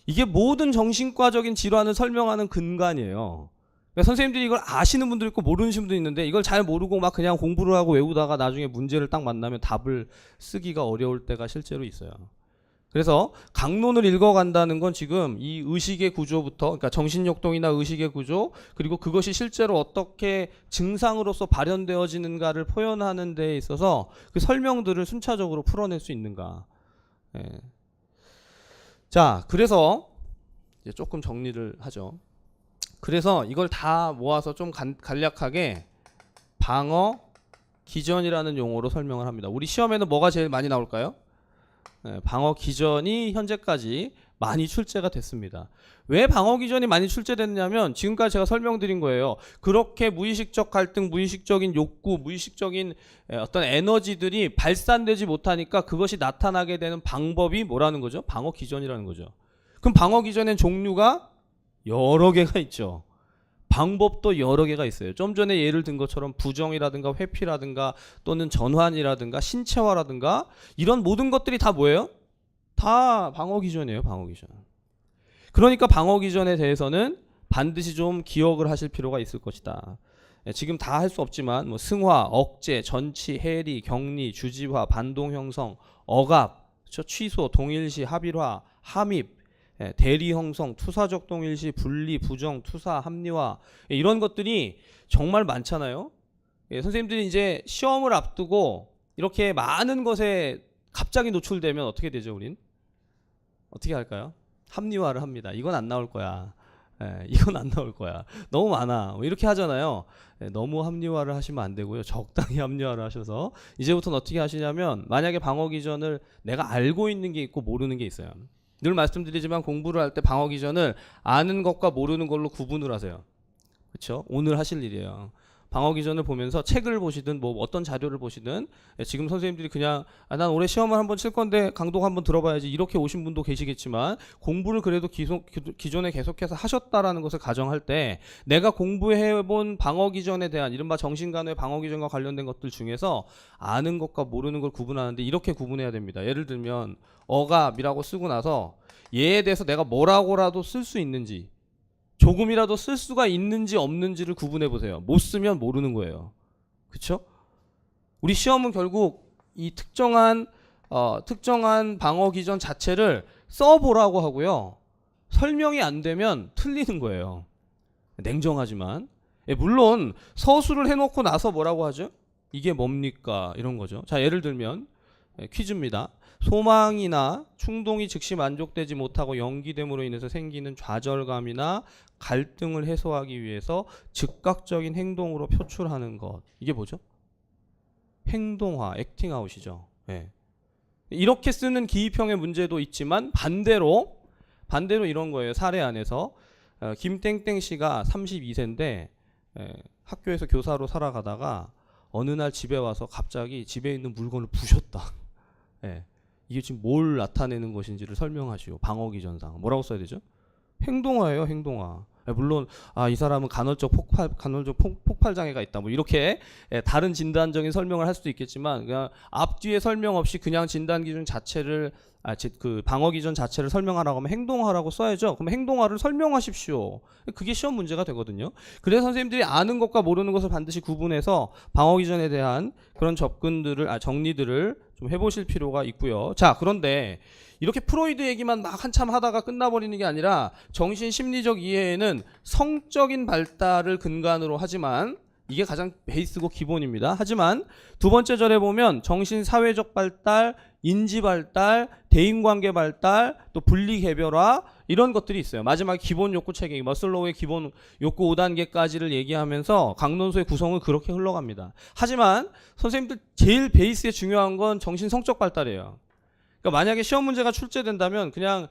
이게 모든 정신과적인 질환을 설명하는 근간이에요. 그러니까 선생님들이 이걸 아시는 분도 있고 모르는 분도 있는데 이걸 잘 모르고 막 그냥 공부를 하고 외우다가 나중에 문제를 딱 만나면 답을 쓰기가 어려울 때가 실제로 있어요. 그래서 강론을 읽어간다는 건 지금 이 의식의 구조부터, 그러니까 정신역동이나 의식의 구조, 그리고 그것이 실제로 어떻게 증상으로서 발현되어지는가를 표현하는 데 있어서 그 설명들을 순차적으로 풀어낼 수 있는가. 자, 그래서 이제 조금 정리를 하죠. 그래서 이걸 다 모아서 좀 간략하게 방어 기전이라는 용어로 설명을 합니다. 우리 시험에는 뭐가 제일 많이 나올까요? 방어 기전이 현재까지 많이 출제가 됐습니다. 왜 방어 기전이 많이 출제됐냐면 지금까지 제가 설명드린 거예요. 그렇게 무의식적 갈등, 무의식적인 욕구, 무의식적인 어떤 에너지들이 발산되지 못하니까 그것이 나타나게 되는 방법이 뭐라는 거죠? 방어 기전이라는 거죠. 그럼 방어 기전엔 종류가 여러 개가 있죠. 방법도 여러 개가 있어요. 좀 전에 예를 든 것처럼 부정이라든가 회피라든가 또는 전환이라든가 신체화라든가 이런 모든 것들이 다 뭐예요? 다 방어 기전이에요. 방어 기전. 그러니까 방어 기전에 대해서는 반드시 좀 기억을 하실 필요가 있을 것이다. 지금 다 할 수 없지만 뭐 승화, 억제, 전치, 해리, 격리, 주지화, 반동 형성, 억압, 취소, 동일시, 합일화, 함입, 대리 형성, 투사적 동일시, 분리, 부정, 투사, 합리화 이런 것들이 정말 많잖아요. 선생님들이 이제 시험을 앞두고 이렇게 많은 것에 갑자기 노출되면 어떻게 되죠, 우린? 어떻게 할까요? 합리화를 합니다. 이건 안 나올 거야. 이건 안 나올 거야. 너무 많아. 뭐 이렇게 하잖아요. 너무 합리화를 하시면 안 되고요. 적당히 합리화를 하셔서 이제부터는 어떻게 하시냐면 만약에 방어 기전을 내가 알고 있는 게 있고 모르는 게 있어요. 늘 말씀드리지만 공부를 할 때 방어 기전을 아는 것과 모르는 걸로 구분을 하세요. 그렇죠? 오늘 하실 일이에요. 방어 기전을 보면서 책을 보시든 뭐 어떤 자료를 보시든 지금 선생님들이 그냥 난 올해 시험을 한번 칠 건데 강독 한번 들어봐야지 이렇게 오신 분도 계시겠지만 공부를 그래도 기존에 계속해서 하셨다라는 것을 가정할 때 내가 공부해본 방어 기전에 대한 이른바 정신간호의 방어 기전과 관련된 것들 중에서 아는 것과 모르는 걸 구분하는데 이렇게 구분해야 됩니다. 예를 들면 어감이라고 쓰고 나서 얘에 대해서 내가 뭐라고라도 쓸 수 있는지 조금이라도 쓸 수가 있는지 없는지를 구분해 보세요. 못 쓰면 모르는 거예요. 그렇죠? 우리 시험은 결국 이 특정한 방어 기전 자체를 써보라고 하고요. 설명이 안 되면 틀리는 거예요. 냉정하지만 물론 서술을 해놓고 나서 뭐라고 하죠? 이게 뭡니까? 이런 거죠. 자, 예를 들면 퀴즈입니다. 소망이나 충동이 즉시 만족되지 못하고 연기됨으로 인해서 생기는 좌절감이나 갈등을 해소하기 위해서 즉각적인 행동으로 표출하는 것. 이게 뭐죠? 행동화, 액팅아웃이죠. 이렇게 쓰는 기입형의 문제도 있지만 반대로 이런 거예요. 사례 안에서 김땡땡 씨가 32세인데 학교에서 교사로 살아가다가 어느 날 집에 와서 갑자기 집에 있는 물건을 부셨다. 이게 지금 뭘 나타내는 것인지를 설명하시오. 방어기전상 뭐라고 써야 되죠? 행동화예요, 행동화. 물론 이 사람은 간헐적 폭발 장애가 있다. 뭐 이렇게 다른 진단적인 설명을 할 수도 있겠지만 그냥 앞뒤에 설명 없이 그냥 진단 기준 자체를 그 방어 기전 자체를 설명하라고 하면 행동화라고 써야죠. 그럼 행동화를 설명하십시오. 그게 시험 문제가 되거든요. 그래서 선생님들이 아는 것과 모르는 것을 반드시 구분해서 방어 기전에 대한 그런 접근들을 정리들을 좀 해보실 필요가 있고요. 자, 그런데 이렇게 프로이드 얘기만 막 한참 하다가 끝나버리는 게 아니라 정신심리적 이해에는 성적인 발달을 근간으로 하지만 이게 가장 베이스고 기본입니다. 하지만 두 번째 절에 보면 정신사회적 발달, 인지발달, 대인관계 발달, 또 분리개별화 이런 것들이 있어요. 마지막에 기본 욕구 체계, 머슬로우의 기본 욕구 5단계까지를 얘기하면서 강론소의 구성은 그렇게 흘러갑니다. 하지만 선생님들 제일 베이스에 중요한 건 정신성적 발달이에요. 그러니까 만약에 시험 문제가 출제된다면 그냥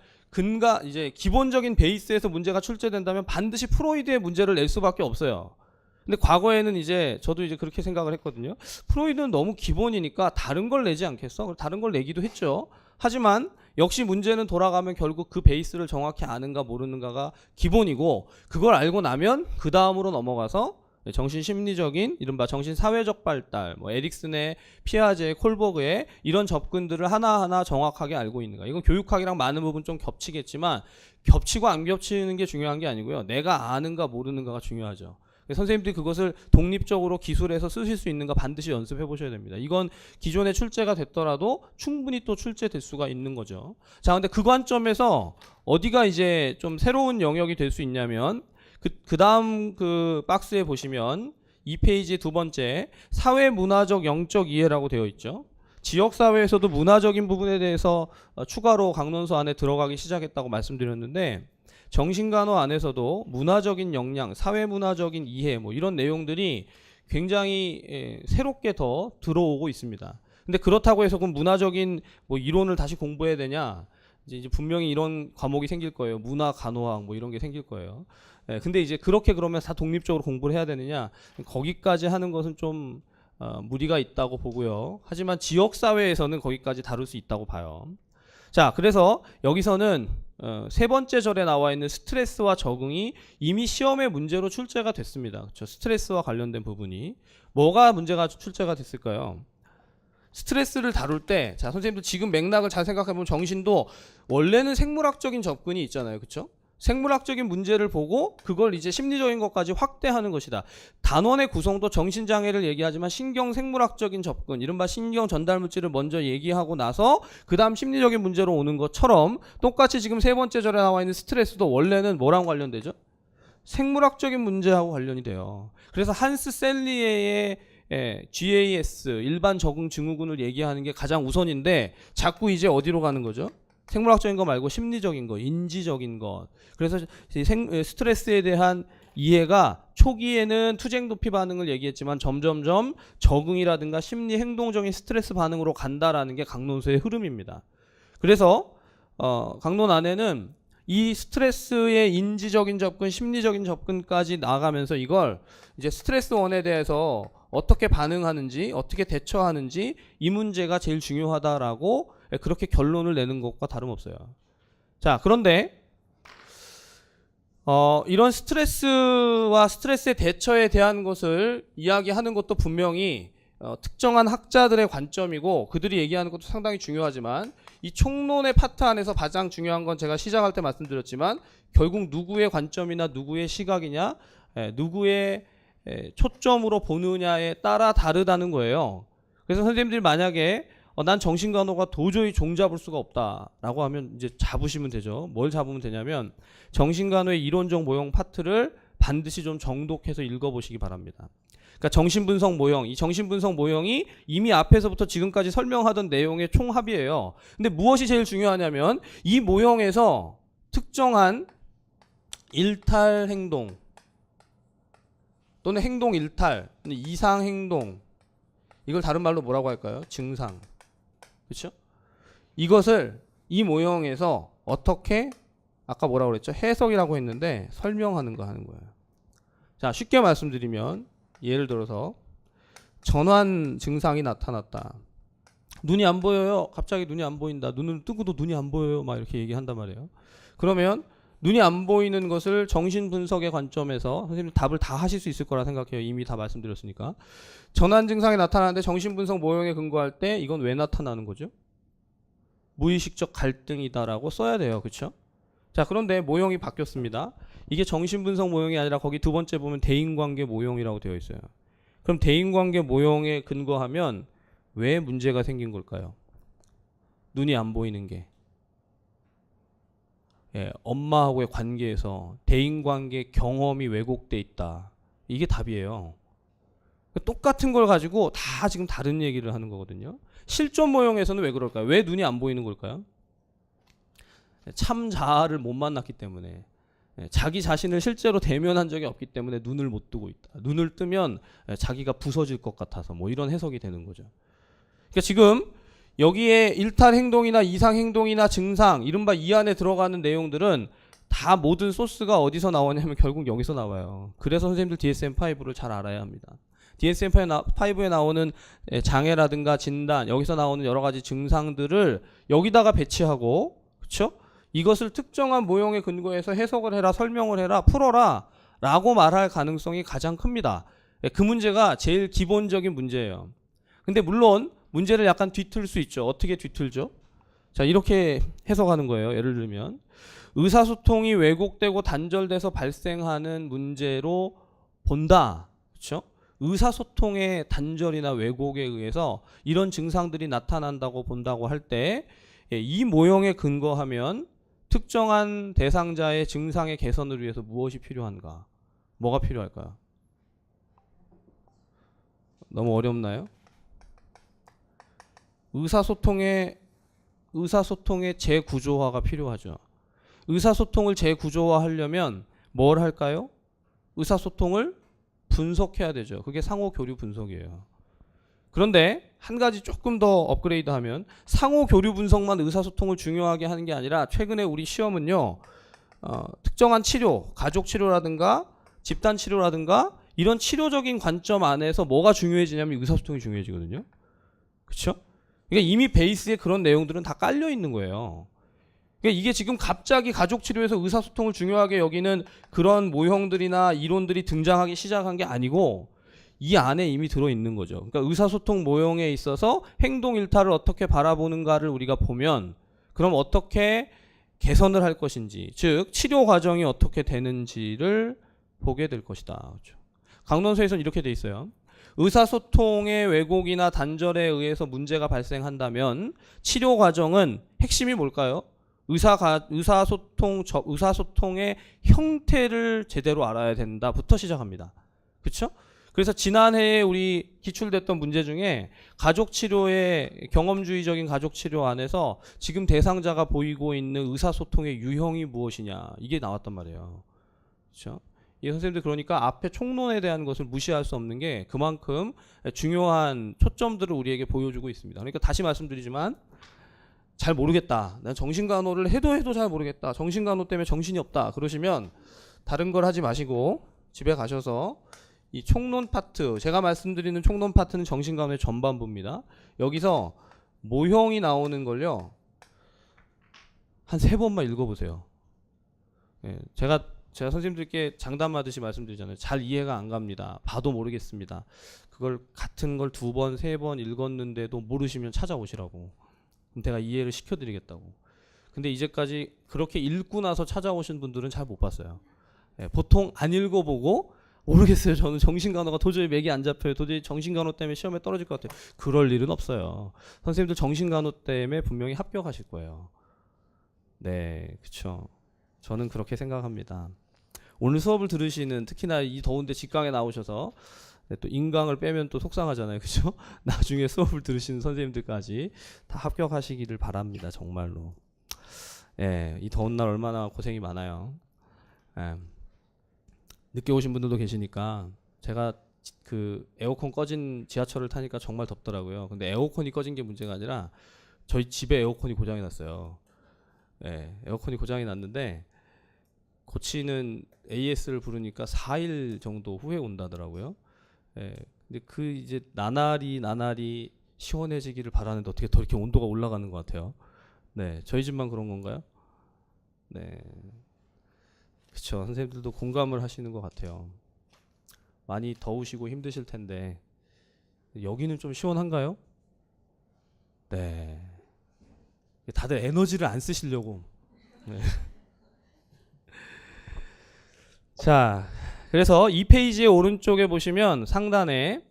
이제 기본적인 베이스에서 문제가 출제된다면 반드시 프로이드의 문제를 낼 수밖에 없어요. 근데 과거에는 이제 저도 이제 그렇게 생각을 했거든요. 프로이드는 너무 기본이니까 다른 걸 내지 않겠어? 다른 걸 내기도 했죠. 하지만 역시 문제는 돌아가면 결국 그 베이스를 정확히 아는가 모르는가가 기본이고 그걸 알고 나면 그 다음으로 넘어가서 정신심리적인 이른바 정신사회적 발달, 뭐 에릭슨의 피아제의 콜버그의 이런 접근들을 하나하나 정확하게 알고 있는가. 이건 교육학이랑 많은 부분 좀 겹치겠지만 겹치고 안 겹치는 게 중요한 게 아니고요. 내가 아는가 모르는가가 중요하죠. 선생님들이 그것을 독립적으로 기술해서 쓰실 수 있는가 반드시 연습해 보셔야 됩니다. 이건 기존에 출제가 됐더라도 충분히 또 출제될 수가 있는 거죠. 자, 근데 그 관점에서 어디가 이제 좀 새로운 영역이 될 수 있냐면 그 다음 그 박스에 보시면 이 페이지의 두 번째 사회문화적 영적 이해라고 되어 있죠. 지역사회에서도 문화적인 부분에 대해서 추가로 강론서 안에 들어가기 시작했다고 말씀드렸는데 정신간호 안에서도 문화적인 역량, 사회문화적인 이해 뭐 이런 내용들이 굉장히 새롭게 더 들어오고 있습니다. 근데 그렇다고 해서 그럼 문화적인 뭐 이론을 다시 공부해야 되냐? 이제 분명히 이런 과목이 생길 거예요. 문화간호학 뭐 이런 게 생길 거예요. 근데 이제 그러면 다 독립적으로 공부를 해야 되느냐? 거기까지 하는 것은 좀 무리가 있다고 보고요. 하지만 지역사회에서는 거기까지 다룰 수 있다고 봐요. 자, 그래서 여기서는 세 번째 절에 나와 있는 스트레스와 적응이 이미 시험의 문제로 출제가 됐습니다. 그렇죠? 스트레스와 관련된 부분이 뭐가 문제가 출제가 됐을까요? 스트레스를 다룰 때, 자, 선생님들 지금 맥락을 잘 생각해보면 정신도 원래는 생물학적인 접근이 있잖아요. 그렇죠? 생물학적인 문제를 보고 그걸 이제 심리적인 것까지 확대하는 것이다. 단원의 구성도 정신장애를 얘기하지만 신경생물학적인 접근, 이른바 신경전달물질을 먼저 얘기하고 나서 그 다음 심리적인 문제로 오는 것처럼 똑같이 지금 세 번째 절에 나와 있는 스트레스도 원래는 뭐랑 관련되죠? 생물학적인 문제하고 관련이 돼요. 그래서 한스 셀리에의 GAS, 일반 적응 증후군을 얘기하는 게 가장 우선인데 자꾸 이제 어디로 가는 거죠? 생물학적인 거 말고 심리적인 거, 인지적인 것. 그래서 스트레스에 대한 이해가 초기에는 투쟁 도피 반응을 얘기했지만 점점점 적응이라든가 심리 행동적인 스트레스 반응으로 간다라는 게 강론서의 흐름입니다. 그래서 강론 안에는 이 스트레스의 인지적인 접근, 심리적인 접근까지 나가면서 이걸 이제 스트레스 원에 대해서 어떻게 반응하는지, 어떻게 대처하는지 이 문제가 제일 중요하다라고 그렇게 결론을 내는 것과 다름없어요. 자, 그런데 이런 스트레스와 스트레스의 대처에 대한 것을 이야기하는 것도 분명히 특정한 학자들의 관점이고 그들이 얘기하는 것도 상당히 중요하지만 이 총론의 파트 안에서 가장 중요한 건 제가 시작할 때 말씀드렸지만 결국 누구의 관점이나 누구의 시각이냐, 누구의 초점으로 보느냐에 따라 다르다는 거예요. 그래서 선생님들이 만약에 난 정신간호가 도저히 종잡을 수가 없다라고 하면 이제 잡으시면 되죠. 뭘 잡으면 되냐면 정신간호의 이론적 모형 파트를 반드시 좀 정독해서 읽어보시기 바랍니다. 그러니까 정신분석 모형, 이 정신분석 모형이 이미 앞에서부터 지금까지 설명하던 내용의 총합이에요. 근데 무엇이 제일 중요하냐면 이 모형에서 특정한 일탈 행동 또는 행동 일탈, 이상 행동, 이걸 다른 말로 뭐라고 할까요? 증상. 그렇죠? 이것을 이 모형에서 어떻게 아까 뭐라고 그랬죠? 해석이라고 했는데 설명하는 거 하는 거예요. 자, 쉽게 말씀드리면 예를 들어서 전환 증상이 나타났다. 눈이 안 보여요. 갑자기 눈이 안 보인다. 눈을 뜨고도 눈이 안 보여요. 막 이렇게 얘기한단 말이에요. 그러면 눈이 안 보이는 것을 정신분석의 관점에서 선생님 답을 다 하실 수 있을 거라 생각해요. 이미 다 말씀드렸으니까. 전환 증상이 나타나는데 정신분석 모형에 근거할 때 이건 왜 나타나는 거죠? 무의식적 갈등이다라고 써야 돼요. 그렇죠? 자, 그런데 모형이 바뀌었습니다. 이게 정신분석 모형이 아니라 거기 두 번째 보면 대인관계 모형이라고 되어 있어요. 그럼 대인관계 모형에 근거하면 왜 문제가 생긴 걸까요? 눈이 안 보이는 게. 엄마하고의 관계에서 대인관계 경험이 왜곡돼 있다. 이게 답이에요. 똑같은 걸 가지고 다 지금 다른 얘기를 하는 거거든요. 실존 모형에서는 왜 그럴까요? 왜 눈이 안 보이는 걸까요? 참 자아를 못 만났기 때문에, 자기 자신을 실제로 대면한 적이 없기 때문에 눈을 못 뜨고 있다. 눈을 뜨면 자기가 부서질 것 같아서 뭐 이런 해석이 되는 거죠. 그러니까 지금 여기에 일탈 행동이나 이상 행동이나 증상, 이른바 이 안에 들어가는 내용들은 다 모든 소스가 어디서 나오냐면 결국 여기서 나와요. 그래서 선생님들 DSM-5를 잘 알아야 합니다. DSM-5에 나오는 장애라든가 진단, 여기서 나오는 여러 가지 증상들을 여기다가 배치하고, 그렇죠? 이것을 특정한 모형에 근거해서 해석을 해라, 설명을 해라, 풀어라 라고 말할 가능성이 가장 큽니다. 그 문제가 제일 기본적인 문제예요. 근데 물론 문제를 약간 뒤틀 수 있죠. 어떻게 뒤틀죠? 자, 이렇게 해석하는 거예요. 예를 들면 의사소통이 왜곡되고 단절돼서 발생하는 문제로 본다. 그렇죠? 의사소통의 단절이나 왜곡에 의해서 이런 증상들이 나타난다고 본다고 할 때 이 모형에 근거하면 특정한 대상자의 증상의 개선을 위해서 무엇이 필요한가? 뭐가 필요할까요? 너무 어렵나요? 의사소통의 재구조화가 필요하죠. 의사소통을 재구조화하려면 뭘 할까요? 의사소통을 분석해야 되죠. 그게 상호교류 분석이에요. 그런데 한 가지 조금 더 업그레이드하면 상호교류 분석만 의사소통을 중요하게 하는 게 아니라 최근에 우리 시험은요, 특정한 치료, 가족치료라든가 집단치료라든가 이런 치료적인 관점 안에서 뭐가 중요해지냐면 의사소통이 중요해지거든요. 그렇죠? 그러니까 이미 베이스에 그런 내용들은 다 깔려 있는 거예요. 그러니까 이게 지금 갑자기 가족치료에서 의사소통을 중요하게 여기는 그런 모형들이나 이론들이 등장하기 시작한 게 아니고 이 안에 이미 들어있는 거죠. 그러니까 의사소통 모형에 있어서 행동 일탈을 어떻게 바라보는가를 우리가 보면 그럼 어떻게 개선을 할 것인지, 즉 치료 과정이 어떻게 되는지를 보게 될 것이다. 그렇죠. 강론서에서는 이렇게 돼 있어요. 의사소통의 왜곡이나 단절에 의해서 문제가 발생한다면 치료 과정은 핵심이 뭘까요? 의사소통의 형태를 제대로 알아야 된다부터 시작합니다. 그렇죠? 그래서 지난해에 우리 기출됐던 문제 중에 가족치료의 경험주의적인 가족치료 안에서 지금 대상자가 보이고 있는 의사소통의 유형이 무엇이냐, 이게 나왔단 말이에요. 그렇죠? 이 선생님들 그러니까 앞에 총론에 대한 것을 무시할 수 없는 게 그만큼 중요한 초점들을 우리에게 보여주고 있습니다. 그러니까 다시 말씀드리지만 잘 모르겠다, 난 정신간호를 해도 잘 모르겠다, 정신간호 때문에 정신이 없다 그러시면 다른 걸 하지 마시고 집에 가셔서 이 총론 파트, 제가 말씀드리는 총론 파트는 정신간호의 전반부입니다. 여기서 모형이 나오는 걸요 한 3번만 읽어보세요. 예, 제가 선생님들께 장담하듯이 말씀드리잖아요. 잘 이해가 안 갑니다, 봐도 모르겠습니다. 그걸 같은 걸 2번, 3번 읽었는데도 모르시면 찾아오시라고. 그럼 제가 이해를 시켜드리겠다고. 근데 이제까지 그렇게 읽고 나서 찾아오신 분들은 잘 못 봤어요. 예, 보통 안 읽어보고 모르겠어요, 저는 정신간호가 도저히 맥이 안 잡혀요, 도저히 정신간호 때문에 시험에 떨어질 것 같아요. 그럴 일은 없어요. 선생님들 정신간호 때문에 분명히 합격하실 거예요. 네, 그쵸. 저는 그렇게 생각합니다. 오늘 수업을 들으시는, 특히나 이 더운데 직강에 나오셔서 또 인강을 빼면 또 속상하잖아요, 그죠? 나중에 수업을 들으시는 선생님들까지 다 합격하시기를 바랍니다, 정말로. 예, 이 더운 날 얼마나 고생이 많아요. 예. 늦게 오신 분들도 계시니까, 제가 그 에어컨 꺼진 지하철을 타니까 정말 덥더라고요. 근데 에어컨이 꺼진 게 문제가 아니라 저희 집에 에어컨이 고장이 났어요. 예, 에어컨이 고장이 났는데 고치는 AS를 부르니까 4일 정도 후에 온다더라고요. 예, 근데 그 이제 나날이 시원해지기를 바라는데 어떻게 더 이렇게 온도가 올라가는 것 같아요. 네, 저희 집만 그런 건가요? 네, 그렇죠. 선생님들도 공감을 하시는 것 같아요. 많이 더우시고 힘드실 텐데 여기는 좀 시원한가요? 네, 다들 에너지를 안 쓰시려고. 네. 자, 그래서 2페이지의 오른쪽에 보시면 상단에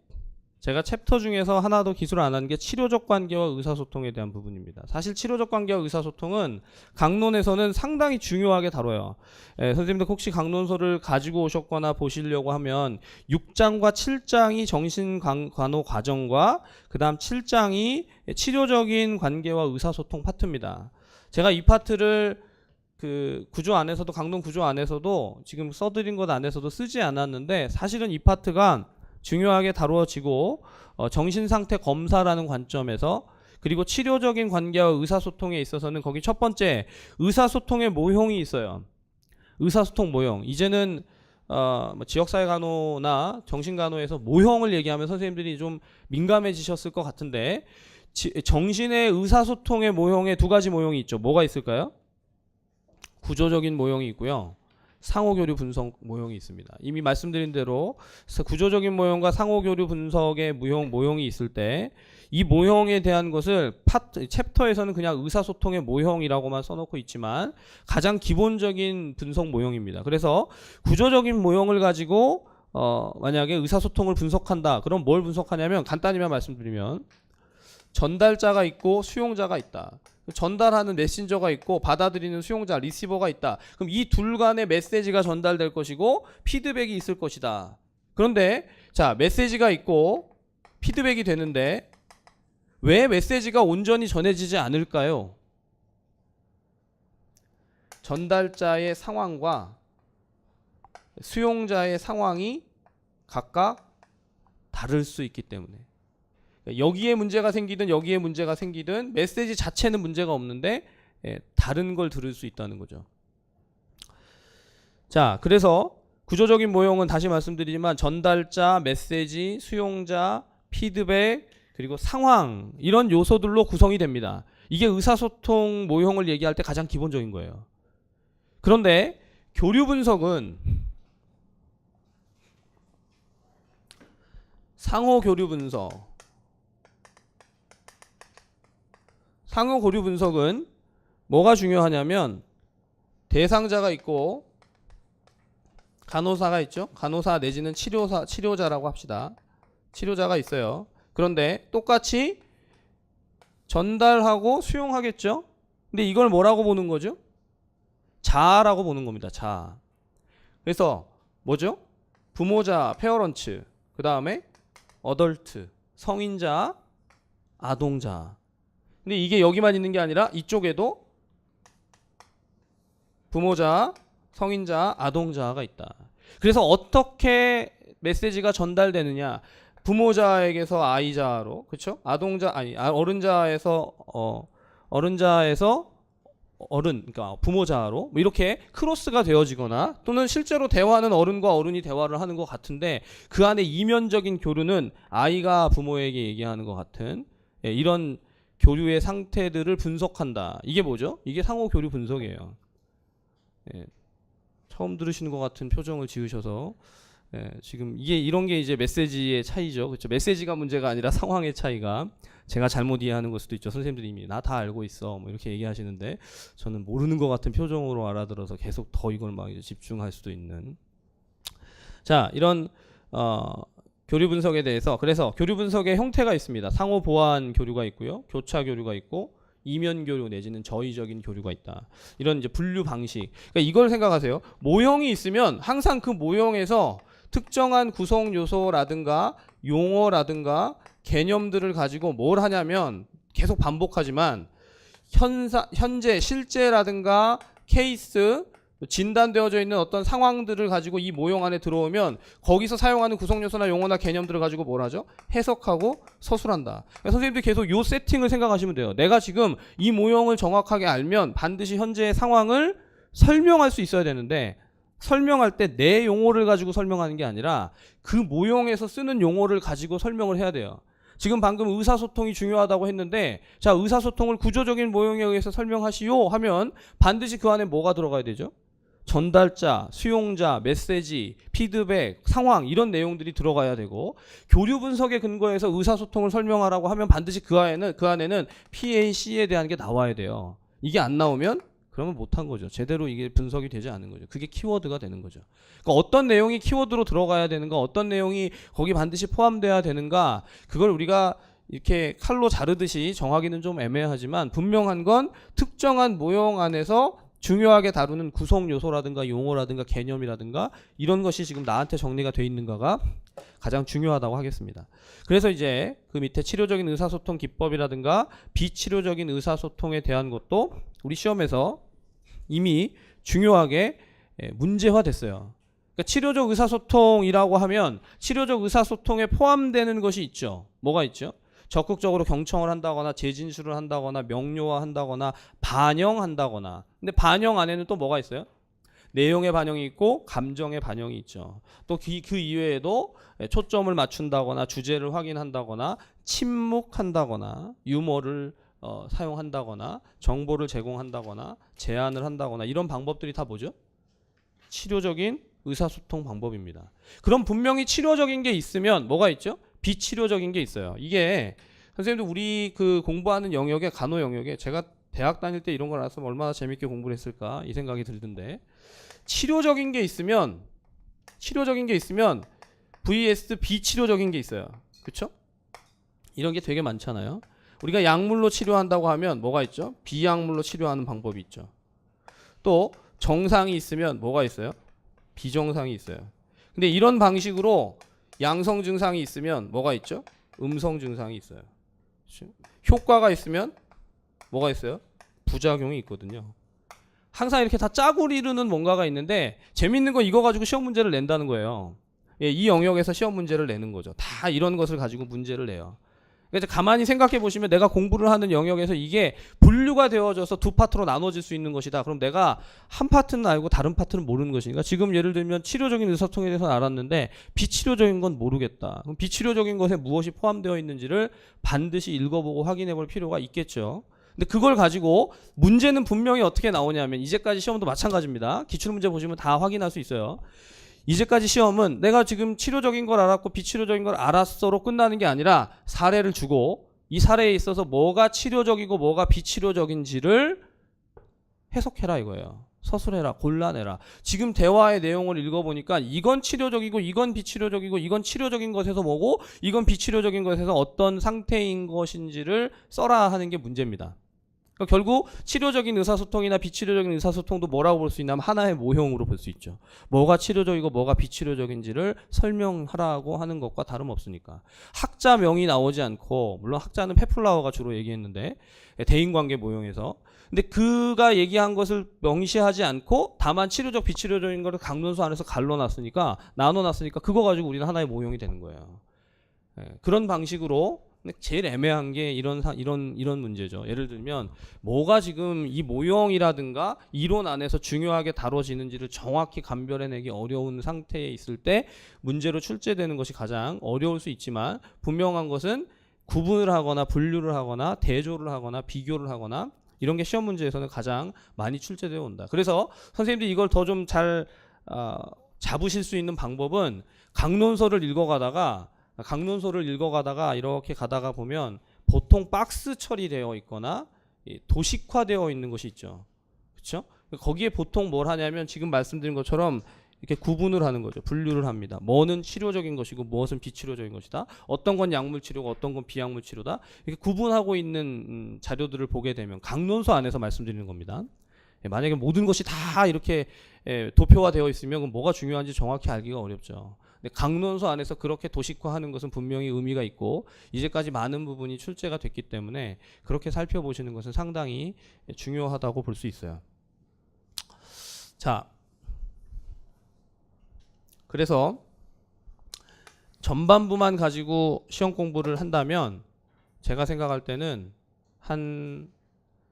제가 챕터 중에서 하나도 기술 안 한 게 치료적 관계와 의사소통에 대한 부분입니다. 사실 치료적 관계와 의사소통은 강론에서는 상당히 중요하게 다뤄요. 선생님들 혹시 강론서를 가지고 오셨거나 보시려고 하면 6장과 7장이 정신간호 과정과 그 다음 7장이 치료적인 관계와 의사소통 파트입니다. 제가 이 파트를 그 구조 안에서도, 강론 구조 안에서도 지금 써드린 것 안에서도 쓰지 않았는데, 사실은 이 파트가 중요하게 다루어지고 정신상태 검사라는 관점에서, 그리고 치료적인 관계와 의사소통에 있어서는 거기 첫 번째 의사소통의 모형이 있어요. 의사소통 모형. 이제는 지역사회간호나 정신간호에서 모형을 얘기하면 선생님들이 좀 민감해지셨을 것 같은데, 정신의 의사소통의 모형에 2가지 모형이 있죠. 뭐가 있을까요? 구조적인 모형이 있고요, 상호교류 분석 모형이 있습니다. 이미 말씀드린 대로 구조적인 모형과 상호교류 분석의 모형이 있을 때, 이 모형에 대한 것을 챕터에서는 그냥 의사소통의 모형이라고만 써놓고 있지만 가장 기본적인 분석 모형입니다. 그래서 구조적인 모형을 가지고 만약에 의사소통을 분석한다, 그럼 뭘 분석하냐면, 간단히만 말씀드리면 전달자가 있고 수용자가 있다. 전달하는 메신저가 있고 받아들이는 수용자, 리시버가 있다. 그럼 이 둘 간의 메시지가 전달될 것이고 피드백이 있을 것이다. 그런데 자, 메시지가 있고 피드백이 되는데 왜 메시지가 온전히 전해지지 않을까요? 전달자의 상황과 수용자의 상황이 각각 다를 수 있기 때문에, 여기에 문제가 생기든 여기에 문제가 생기든 메시지 자체는 문제가 없는데 다른 걸 들을 수 있다는 거죠. 자, 그래서 구조적인 모형은 다시 말씀드리지만 전달자, 메시지, 수용자, 피드백, 그리고 상황, 이런 요소들로 구성이 됩니다. 이게 의사소통 모형을 얘기할 때 가장 기본적인 거예요. 그런데 교류 분석은, 상호 교류 분석, 상호 교류 분석은 뭐가 중요하냐면 대상자가 있고 간호사가 있죠. 간호사 내지는 치료자라고 합시다. 치료자가 있어요. 그런데 똑같이 전달하고 수용하겠죠. 근데 이걸 뭐라고 보는 거죠? 자아라고 보는 겁니다. 자아. 그래서 뭐죠? 부모자, 페어런츠, 그 다음에 어덜트, 성인자, 아동자. 근데 이게 여기만 있는 게 아니라 이쪽에도 부모자, 성인자, 아동자가 있다. 그래서 어떻게 메시지가 전달되느냐? 부모자에게서 아이자로, 그렇죠? 아동자 아니 어른자에서 어른, 그러니까 부모자로 뭐 이렇게 크로스가 되어지거나 또는 실제로 대화는 어른과 어른이 대화를 하는 것 같은데 그 안에 이면적인 교류는 아이가 부모에게 얘기하는 것 같은 이런 교류의 상태들을 분석한다. 이게 뭐죠? 이게 상호 교류 분석이에요. 처음 들으시는 것 같은 표정을 지으셔서 지금 이게 이런 게 이제 메시지의 차이죠. 그렇죠? 메시지가 문제가 아니라 상황의 차이가 제가 잘못 이해하는 걸 수도 있죠. 선생님들이 이미 나 다 알고 있어 뭐 이렇게 얘기하시는데 저는 모르는 것 같은 표정으로 알아들어서 계속 더 이걸 막 이제 집중할 수도 있는. 자, 이런 교류 분석에 대해서 그래서 교류 분석의 형태가 있습니다. 상호 보완 교류가 있고요. 교차 교류가 있고 이면 교류 내지는 저의적인 교류가 있다. 이런 이제 분류 방식. 그러니까 이걸 생각하세요. 모형이 있으면 항상 그 모형에서 특정한 구성 요소라든가 용어라든가 개념들을 가지고 뭘 하냐면 계속 반복하지만 현재 실제라든가 케이스 진단되어져 있는 어떤 상황들을 가지고 이 모형 안에 들어오면 거기서 사용하는 구성 요소나 용어나 개념들을 가지고 뭘 하죠? 해석하고 서술한다. 그러니까 선생님들 계속 요 세팅을 생각하시면 돼요. 내가 지금 이 모형을 정확하게 알면 반드시 현재의 상황을 설명할 수 있어야 되는데 설명할 때 내 용어를 가지고 설명하는 게 아니라 그 모형에서 쓰는 용어를 가지고 설명을 해야 돼요. 지금 방금 의사소통이 중요하다고 했는데 자, 의사소통을 구조적인 모형에 의해서 설명하시오 하면 반드시 그 안에 뭐가 들어가야 되죠? 전달자, 수용자, 메시지, 피드백, 상황 이런 내용들이 들어가야 되고 교류 분석의 근거에서 의사소통을 설명하라고 하면 반드시 그 안에는 PAC에 대한 게 나와야 돼요. 이게 안 나오면 그러면 못한 거죠. 제대로 이게 분석이 되지 않은 거죠. 그게 키워드가 되는 거죠. 그러니까 어떤 내용이 키워드로 들어가야 되는가, 어떤 내용이 거기 반드시 포함돼야 되는가, 그걸 우리가 이렇게 칼로 자르듯이 정하기는 좀 애매하지만 분명한 건 특정한 모형 안에서 중요하게 다루는 구성 요소라든가 용어라든가 개념이라든가 이런 것이 지금 나한테 정리가 돼 있는가가 가장 중요하다고 하겠습니다. 그래서 이제 그 밑에 치료적인 의사소통 기법이라든가 비치료적인 의사소통에 대한 것도 우리 시험에서 이미 중요하게 문제화됐어요. 그러니까 치료적 의사소통이라고 하면 치료적 의사소통에 포함되는 것이 있죠. 뭐가 있죠? 적극적으로 경청을 한다거나 재진술을 한다거나 명료화한다거나 반영한다거나. 근데 반영 안에는 또 뭐가 있어요? 내용의 반영이 있고 감정의 반영이 있죠. 또 그 이외에도 초점을 맞춘다거나 주제를 확인한다거나 침묵한다거나 유머를 사용한다거나 정보를 제공한다거나 제안을 한다거나 이런 방법들이 다 뭐죠? 치료적인 의사소통 방법입니다. 그럼 분명히 치료적인 게 있으면 뭐가 있죠? 비치료적인 게 있어요. 이게 선생님들 우리 그 공부하는 영역에 간호 영역에 제가 대학 다닐 때 이런 걸 알았으면 얼마나 재밌게 공부를 했을까 이 생각이 들던데 치료적인 게 있으면 vs 비치료적인 게 있어요. 그렇죠? 이런 게 되게 많잖아요. 우리가 약물로 치료한다고 하면 뭐가 있죠? 비약물로 치료하는 방법이 있죠. 또 정상이 있으면 뭐가 있어요? 비정상이 있어요. 근데 이런 방식으로 양성 증상이 있으면 뭐가 있죠? 음성 증상이 있어요. 효과가 있으면 뭐가 있어요? 부작용이 있거든요. 항상 이렇게 다 짜고 이루는 뭔가가 있는데 재밌는 건 이거 가지고 시험 문제를 낸다는 거예요. 이 영역에서 시험 문제를 내는 거죠. 다 이런 것을 가지고 문제를 내요. 그래서 가만히 생각해 보시면 내가 공부를 하는 영역에서 이게 분류가 되어져서 두 파트로 나눠질 수 있는 것이다. 그럼 내가 한 파트는 알고 다른 파트는 모르는 것이니까 지금 예를 들면 치료적인 의사소통에 대해서는 알았는데 비치료적인 건 모르겠다. 그럼 비치료적인 것에 무엇이 포함되어 있는지를 반드시 읽어보고 확인해 볼 필요가 있겠죠. 근데 그걸 가지고 문제는 분명히 어떻게 나오냐면 이제까지 시험도 마찬가지입니다. 기출문제 보시면 다 확인할 수 있어요. 이제까지 시험은 내가 지금 치료적인 걸 알았고 비치료적인 걸 알았어로 끝나는 게 아니라 사례를 주고 이 사례에 있어서 뭐가 치료적이고 뭐가 비치료적인지를 해석해라 이거예요. 서술해라, 골라내라. 지금 대화의 내용을 읽어보니까 이건 치료적이고 이건 비치료적이고 이건 치료적인 것에서 뭐고 이건 비치료적인 것에서 어떤 상태인 것인지를 써라 하는 게 문제입니다. 그러니까 결국 치료적인 의사소통이나 비치료적인 의사소통도 뭐라고 볼 수 있냐면 하나의 모형으로 볼 수 있죠. 뭐가 치료적이고 뭐가 비치료적인지를 설명하라고 하는 것과 다름없으니까. 학자명이 나오지 않고, 물론 학자는 페플라워가 주로 얘기했는데 대인관계 모형에서, 근데 그가 얘기한 것을 명시하지 않고 다만 치료적 비치료적인 거를 강론서 안에서 갈라놨으니까, 나눠놨으니까 그거 가지고 우리는 하나의 모형이 되는 거예요. 그런 방식으로. 제일 애매한 게 이런 문제죠. 예를 들면 뭐가 지금 이 모형이라든가 이론 안에서 중요하게 다뤄지는지를 정확히 감별해내기 어려운 상태에 있을 때 문제로 출제되는 것이 가장 어려울 수 있지만, 분명한 것은 구분을 하거나 분류를 하거나 대조를 하거나 비교를 하거나 이런 게 시험 문제에서는 가장 많이 출제되어 온다. 그래서 선생님들이 이걸 더 좀 잘 잡으실 수 있는 방법은 강론서를 읽어가다가 이렇게 가다가 보면 보통 박스 처리되어 있거나 도식화되어 있는 것이 있죠. 그렇죠? 거기에 보통 뭘 하냐면 지금 말씀드린 것처럼 이렇게 구분을 하는 거죠. 분류를 합니다. 뭐는 치료적인 것이고 무엇은 비치료적인 것이다. 어떤 건 약물 치료고 어떤 건 비약물 치료다. 이렇게 구분하고 있는 자료들을 보게 되면, 강론서 안에서 말씀드리는 겁니다. 만약에 모든 것이 다 이렇게 도표화되어 있으면 그럼 뭐가 중요한지 정확히 알기가 어렵죠. 강론서 안에서 그렇게 도식화하는 것은 분명히 의미가 있고 이제까지 많은 부분이 출제가 됐기 때문에 그렇게 살펴보시는 것은 상당히 중요하다고 볼 수 있어요. 자, 그래서 전반부만 가지고 시험 공부를 한다면 제가 생각할 때는 한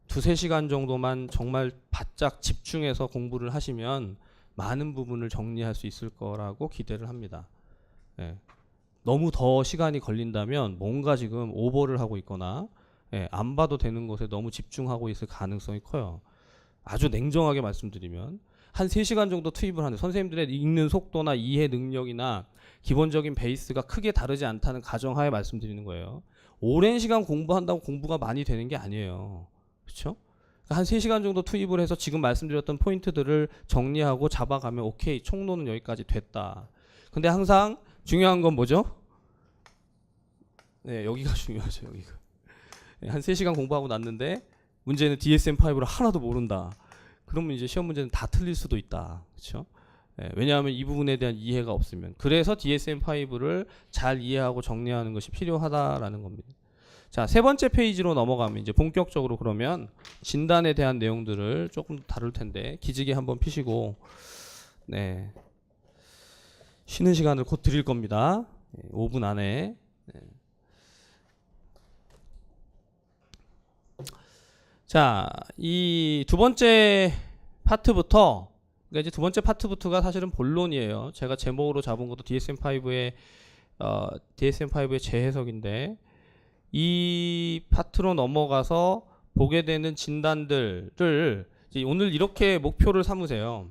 2-3시간 정도만 정말 바짝 집중해서 공부를 하시면 많은 부분을 정리할 수 있을 거라고 기대를 합니다. 너무 더 시간이 걸린다면 뭔가 지금 오버를 하고 있거나 안 봐도 되는 것에 너무 집중하고 있을 가능성이 커요. 아주 냉정하게 말씀드리면 한 3시간 정도 투입을 하는, 선생님들의 읽는 속도나 이해 능력이나 기본적인 베이스가 크게 다르지 않다는 가정하에 말씀드리는 거예요. 오랜 시간 공부한다고 공부가 많이 되는 게 아니에요. 그렇죠? 한 3시간 정도 투입을 해서 지금 말씀드렸던 포인트들을 정리하고 잡아가면 오케이, 총론은 여기까지 됐다. 근데 항상 중요한 건 뭐죠? 여기가 중요하죠. 여기가. 한 3시간 공부하고 났는데 문제는 DSM-5를 하나도 모른다. 그러면 이제 시험 문제는 다 틀릴 수도 있다. 그렇죠? 왜냐하면 이 부분에 대한 이해가 없으면. 그래서 DSM-5를 잘 이해하고 정리하는 것이 필요하다라는 겁니다. 자, 3번째 페이지로 넘어가면 이제 본격적으로 그러면 진단에 대한 내용들을 조금 다룰 텐데 기지개 한번 피시고 쉬는 시간을 곧 드릴 겁니다. 5분 안에. 자, 이 두 번째 파트부터, 그러니까 이제 두 번째 파트부터가 사실은 본론이에요. 제가 제목으로 잡은 것도 DSM-5의 재해석인데, 이 파트로 넘어가서 보게 되는 진단들을 오늘 이렇게 목표를 삼으세요.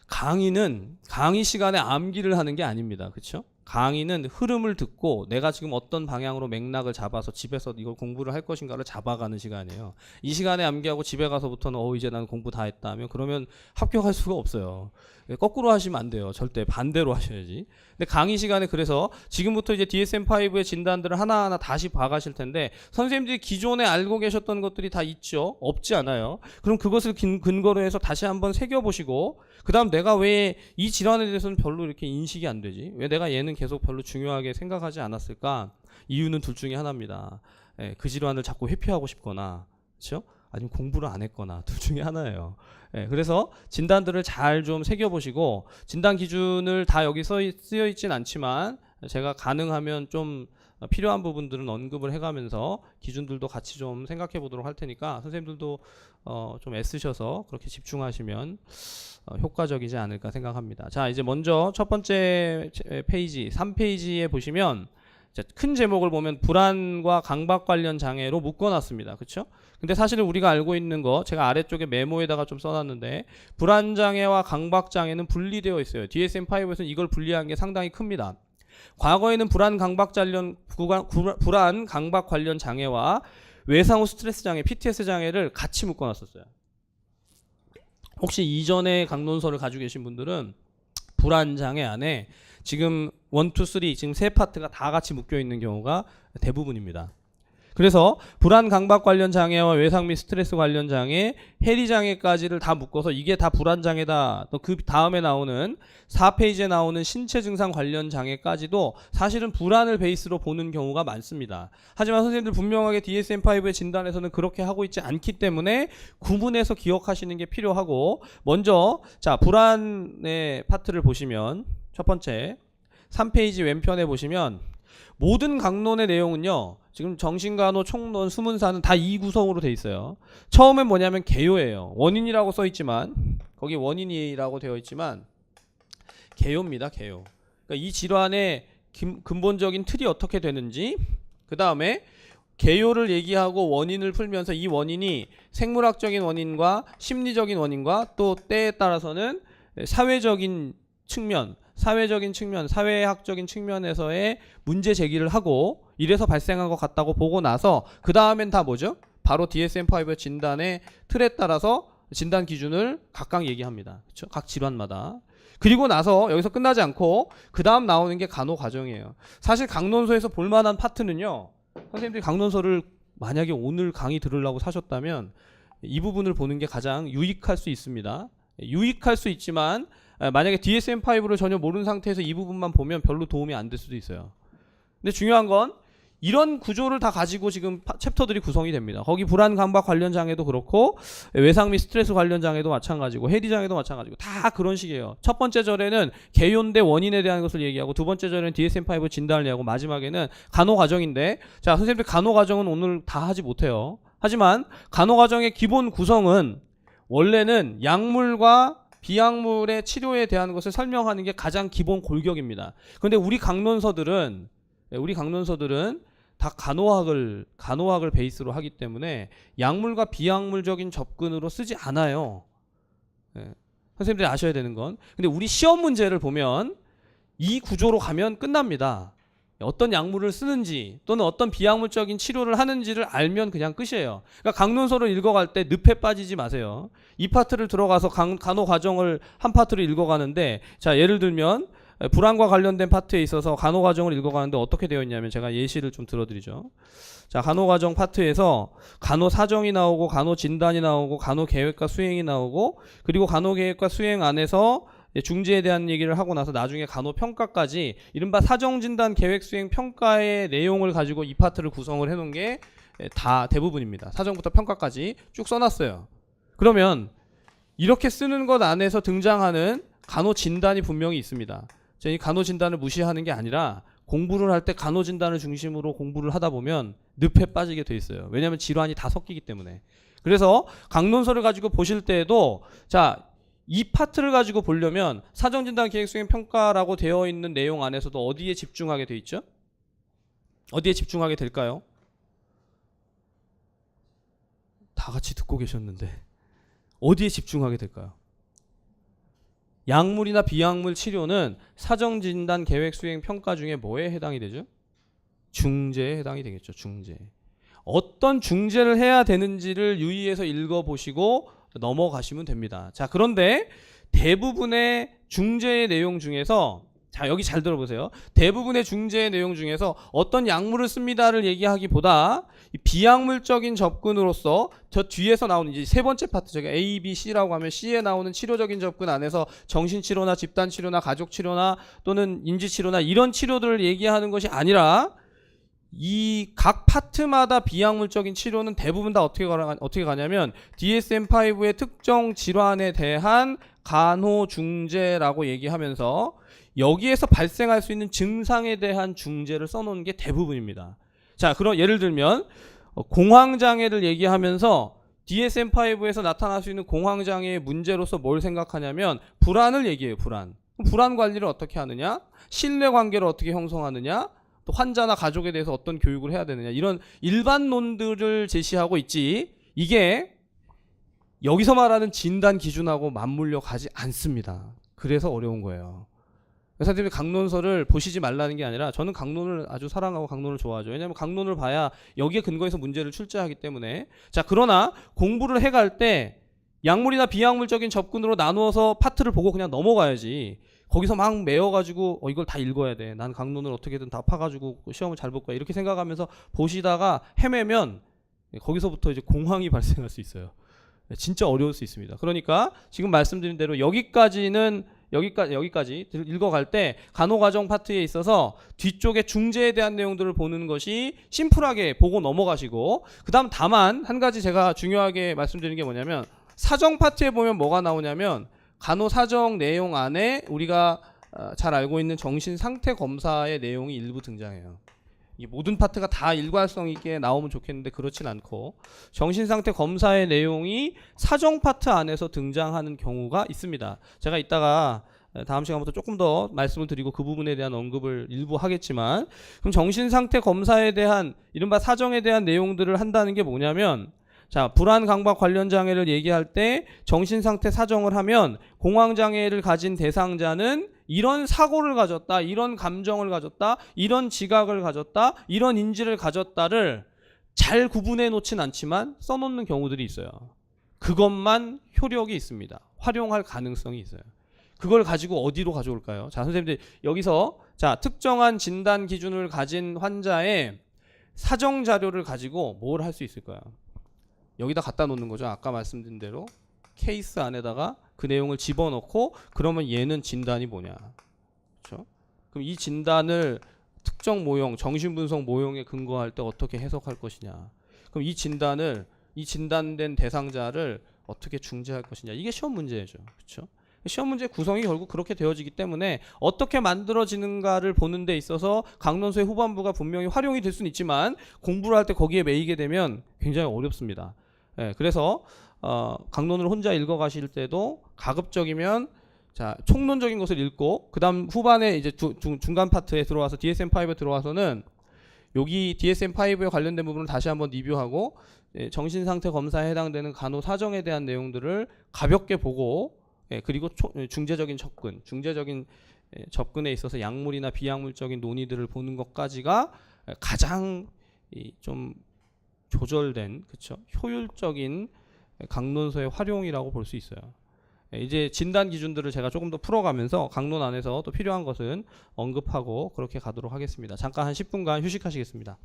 강의는 강의 시간에 암기를 하는 게 아닙니다. 그렇죠? 강의는 흐름을 듣고 내가 지금 어떤 방향으로 맥락을 잡아서 집에서 이걸 공부를 할 것인가를 잡아가는 시간이에요. 이 시간에 암기하고 집에 가서부터는 이제 나는 공부 다 했다 하면 그러면 합격할 수가 없어요. 거꾸로 하시면 안 돼요. 절대 반대로 하셔야지. 근데 강의 시간에 그래서 지금부터 이제 DSM-5의 진단들을 하나하나 다시 봐가실 텐데, 선생님들이 기존에 알고 계셨던 것들이 다 있죠? 없지 않아요. 그럼 그것을 근거로 해서 다시 한번 새겨보시고, 그 다음 내가 왜 이 질환에 대해서는 별로 이렇게 인식이 안 되지? 왜 내가 얘는 계속 별로 중요하게 생각하지 않았을까? 이유는 둘 중에 하나입니다. 그 질환을 자꾸 회피하고 싶거나, 그렇죠? 아니면 공부를 안 했거나, 둘 중에 하나예요. 그래서 진단들을 잘 좀 새겨보시고, 진단 기준을 다 여기 쓰여 있진 않지만 제가 가능하면 좀 필요한 부분들은 언급을 해가면서 기준들도 같이 좀 생각해 보도록 할 테니까 선생님들도 좀 애쓰셔서 그렇게 집중하시면 효과적이지 않을까 생각합니다. 자, 이제 먼저 첫 번째 페이지 3페이지에 보시면 큰 제목을 보면 불안과 강박 관련 장애로 묶어놨습니다. 그렇죠? 근데 사실은 우리가 알고 있는 거 제가 아래쪽에 메모에다가 좀 써놨는데, 불안 장애와 강박 장애는 분리되어 있어요. DSM-5에서는 이걸 분리한 게 상당히 큽니다. 과거에는 불안 강박 관련 장애와 외상 후 스트레스 장애, PTS 장애를 같이 묶어놨었어요. 혹시 이전에 강론서를 가지고 계신 분들은 불안장애 안에 지금 1, 2, 3 지금 세 파트가 다 같이 묶여 있는 경우가 대부분입니다. 그래서 불안 강박 관련 장애와 외상 및 스트레스 관련 장애, 해리 장애까지를 다 묶어서 이게 다 불안 장애다. 또 그 다음에 나오는 4페이지에 나오는 신체 증상 관련 장애까지도 사실은 불안을 베이스로 보는 경우가 많습니다. 하지만 선생님들 분명하게 DSM-5의 진단에서는 그렇게 하고 있지 않기 때문에 구분해서 기억하시는 게 필요하고, 먼저 자 불안의 파트를 보시면 첫 번째 3페이지 왼편에 보시면 모든 강론의 내용은요, 지금 정신간호, 총론, 수문사는 다 이 구성으로 돼 있어요. 처음엔 뭐냐면 개요예요. 원인이라고 써 있지만, 거기 원인이라고 되어 있지만 개요입니다. 개요. 그러니까 이 질환의 근본적인 틀이 어떻게 되는지, 그 다음에 개요를 얘기하고 원인을 풀면서 이 원인이 생물학적인 원인과 심리적인 원인과 또 때에 따라서는 사회적인 측면, 사회학적인 측면에서의 문제 제기를 하고 이래서 발생한 것 같다고 보고 나서 그 다음엔 다 뭐죠? 바로 DSM-5의 진단의 틀에 따라서 진단 기준을 각각 얘기합니다. 그렇죠? 각 질환마다. 그리고 나서 여기서 끝나지 않고 그 다음 나오는 게 간호 과정이에요. 사실 강론서에서 볼만한 파트는요, 선생님들이 강론서를 만약에 오늘 강의 들으려고 사셨다면 이 부분을 보는 게 가장 유익할 수 있습니다. 유익할 수 있지만 만약에 DSM-5를 전혀 모르는 상태에서 이 부분만 보면 별로 도움이 안 될 수도 있어요. 근데 중요한 건 이런 구조를 다 가지고 지금 챕터들이 구성이 됩니다. 거기 불안 강박 관련 장애도 그렇고 외상 및 스트레스 관련 장애도 마찬가지고 해리 장애도 마찬가지고 다 그런 식이에요. 첫 번째 절에는 개요인데 원인에 대한 것을 얘기하고, 두 번째 절에는 DSM-5 진단을 얘기하고, 마지막에는 간호 과정인데, 자 선생님들 간호 과정은 오늘 다 하지 못해요. 하지만 간호 과정의 기본 구성은 원래는 약물과 비약물의 치료에 대한 것을 설명하는 게 가장 기본 골격입니다. 그런데 우리 강론서들은 다 간호학을 베이스로 하기 때문에 약물과 비약물적인 접근으로 쓰지 않아요. 선생님들이 아셔야 되는 건, 근데 우리 시험 문제를 보면 이 구조로 가면 끝납니다. 어떤 약물을 쓰는지 또는 어떤 비약물적인 치료를 하는지를 알면 그냥 끝이에요. 그러니까 강론서를 읽어갈 때 늪에 빠지지 마세요. 이 파트를 들어가서 간호 과정을 한 파트를 읽어가는데, 자 예를 들면 불안과 관련된 파트에 있어서 간호 과정을 읽어가는데 어떻게 되어 있냐면, 제가 예시를 좀 들어드리죠. 자 간호 과정 파트에서 간호 사정이 나오고, 간호 진단이 나오고, 간호 계획과 수행이 나오고, 그리고 간호 계획과 수행 안에서 중재에 대한 얘기를 하고 나서 나중에 간호평가까지 이른바 사정진단 계획수행 평가의 내용을 가지고 이 파트를 구성을 해놓은 게 다 대부분입니다. 사정부터 평가까지 쭉 써놨어요. 그러면 이렇게 쓰는 것 안에서 등장하는 간호진단이 분명히 있습니다. 이 간호진단을 무시하는 게 아니라 공부를 할 때 간호진단을 중심으로 공부를 하다 보면 늪에 빠지게 돼 있어요. 왜냐하면 질환이 다 섞이기 때문에. 그래서 강론서를 가지고 보실 때에도 자 이 파트를 가지고 보려면 사정진단 계획수행 평가라고 되어 있는 내용 안에서도 어디에 집중하게 돼 있죠? 어디에 집중하게 될까요? 다 같이 듣고 계셨는데 어디에 집중하게 될까요? 약물이나 비약물 치료는 사정진단 계획수행 평가 중에 뭐에 해당이 되죠? 중재에 해당이 되겠죠. 중재. 어떤 중재를 해야 되는지를 유의해서 읽어보시고 넘어가시면 됩니다. 자 그런데 대부분의 중재의 내용 중에서, 자 여기 잘 들어보세요. 대부분의 중재의 내용 중에서 어떤 약물을 씁니다를 얘기하기보다 이 비약물적인 접근으로서 저 뒤에서 나오는 이제 세 번째 파트, 제가 A, B, C라고 하면 C에 나오는 치료적인 접근 안에서 정신치료나 집단치료나 가족치료나 또는 인지치료나 이런 치료들을 얘기하는 것이 아니라 이 각 파트마다 비약물적인 치료는 대부분 다 어떻게 가냐면 DSM-5의 특정 질환에 대한 간호 중재라고 얘기하면서 여기에서 발생할 수 있는 증상에 대한 중재를 써놓은 게 대부분입니다. 자, 그럼 예를 들면 공황장애를 얘기하면서 DSM-5에서 나타날 수 있는 공황장애의 문제로서 뭘 생각하냐면 불안을 얘기해요. 불안 관리를 어떻게 하느냐, 신뢰관계를 어떻게 형성하느냐, 또 환자나 가족에 대해서 어떤 교육을 해야 되느냐, 이런 일반론들을 제시하고 있지, 이게 여기서 말하는 진단 기준하고 맞물려 가지 않습니다. 그래서 어려운 거예요. 선생님이 강론서를 보시지 말라는 게 아니라, 저는 강론을 아주 사랑하고 강론을 좋아하죠. 왜냐하면 강론을 봐야 여기에 근거해서 문제를 출제하기 때문에. 자 그러나 공부를 해갈 때 약물이나 비약물적인 접근으로 나누어서 파트를 보고 그냥 넘어가야지. 거기서 막 메워가지고 이걸 다 읽어야 돼. 난 강론을 어떻게든 다 파가지고 시험을 잘 볼 거야. 이렇게 생각하면서 보시다가 헤매면 거기서부터 이제 공황이 발생할 수 있어요. 진짜 어려울 수 있습니다. 그러니까 지금 말씀드린 대로 여기까지 읽어갈 때 간호과정 파트에 있어서 뒤쪽에 중재에 대한 내용들을 보는 것이 심플하게 보고 넘어가시고, 그 다음 다만 한 가지 제가 중요하게 말씀드리는 게 뭐냐면, 사정 파트에 보면 뭐가 나오냐면 간호사정 내용 안에 우리가 잘 알고 있는 정신상태 검사의 내용이 일부 등장해요. 이 모든 파트가 다 일관성 있게 나오면 좋겠는데 그렇진 않고, 정신상태 검사의 내용이 사정 파트 안에서 등장하는 경우가 있습니다. 제가 이따가 다음 시간부터 조금 더 말씀을 드리고 그 부분에 대한 언급을 일부 하겠지만, 그럼 정신상태 검사에 대한 이른바 사정에 대한 내용들을 한다는 게 뭐냐면, 자, 불안 강박 관련 장애를 얘기할 때 정신상태 사정을 하면 공황장애를 가진 대상자는 이런 사고를 가졌다, 이런 감정을 가졌다, 이런 지각을 가졌다, 이런 인지를 가졌다를 잘 구분해 놓진 않지만 써놓는 경우들이 있어요. 그것만 효력이 있습니다. 활용할 가능성이 있어요. 그걸 가지고 어디로 가져올까요? 자, 선생님들 여기서 자, 특정한 진단 기준을 가진 환자의 사정 자료를 가지고 뭘 할 수 있을까요? 여기다 갖다 놓는 거죠. 아까 말씀드린 대로 케이스 안에다가 그 내용을 집어넣고, 그러면 얘는 진단이 뭐냐, 그렇죠? 그럼 이 진단을 특정 모형, 정신분석 모형에 근거할 때 어떻게 해석할 것이냐, 그럼 이 진단을, 이 진단된 대상자를 어떻게 중재할 것이냐, 이게 시험 문제죠, 그렇죠? 시험 문제 구성이 결국 그렇게 되어지기 때문에 어떻게 만들어지는가를 보는 데 있어서 강론서의 후반부가 분명히 활용이 될 수는 있지만 공부를 할 때 거기에 매이게 되면 굉장히 어렵습니다. 예, 그래서 강론을 혼자 읽어가실 때도 가급적이면 자, 총론적인 것을 읽고, 그 다음 후반에 이제 중간 파트에 들어와서 DSM-5에 들어와서는 여기 DSM-5에 관련된 부분을 다시 한번 리뷰하고, 정신상태 검사에 해당되는 간호 사정에 대한 내용들을 가볍게 보고, 그리고 중재적인 접근에 있어서 약물이나 비약물적인 논의들을 보는 것까지가 가장 좀 조절된, 그쵸, 효율적인 강론서의 활용이라고 볼 수 있어요. 이제 진단 기준들을 제가 조금 더 풀어가면서 강론 안에서 또 필요한 것은 언급하고 그렇게 가도록 하겠습니다. 잠깐 한 10분간 휴식하시겠습니다.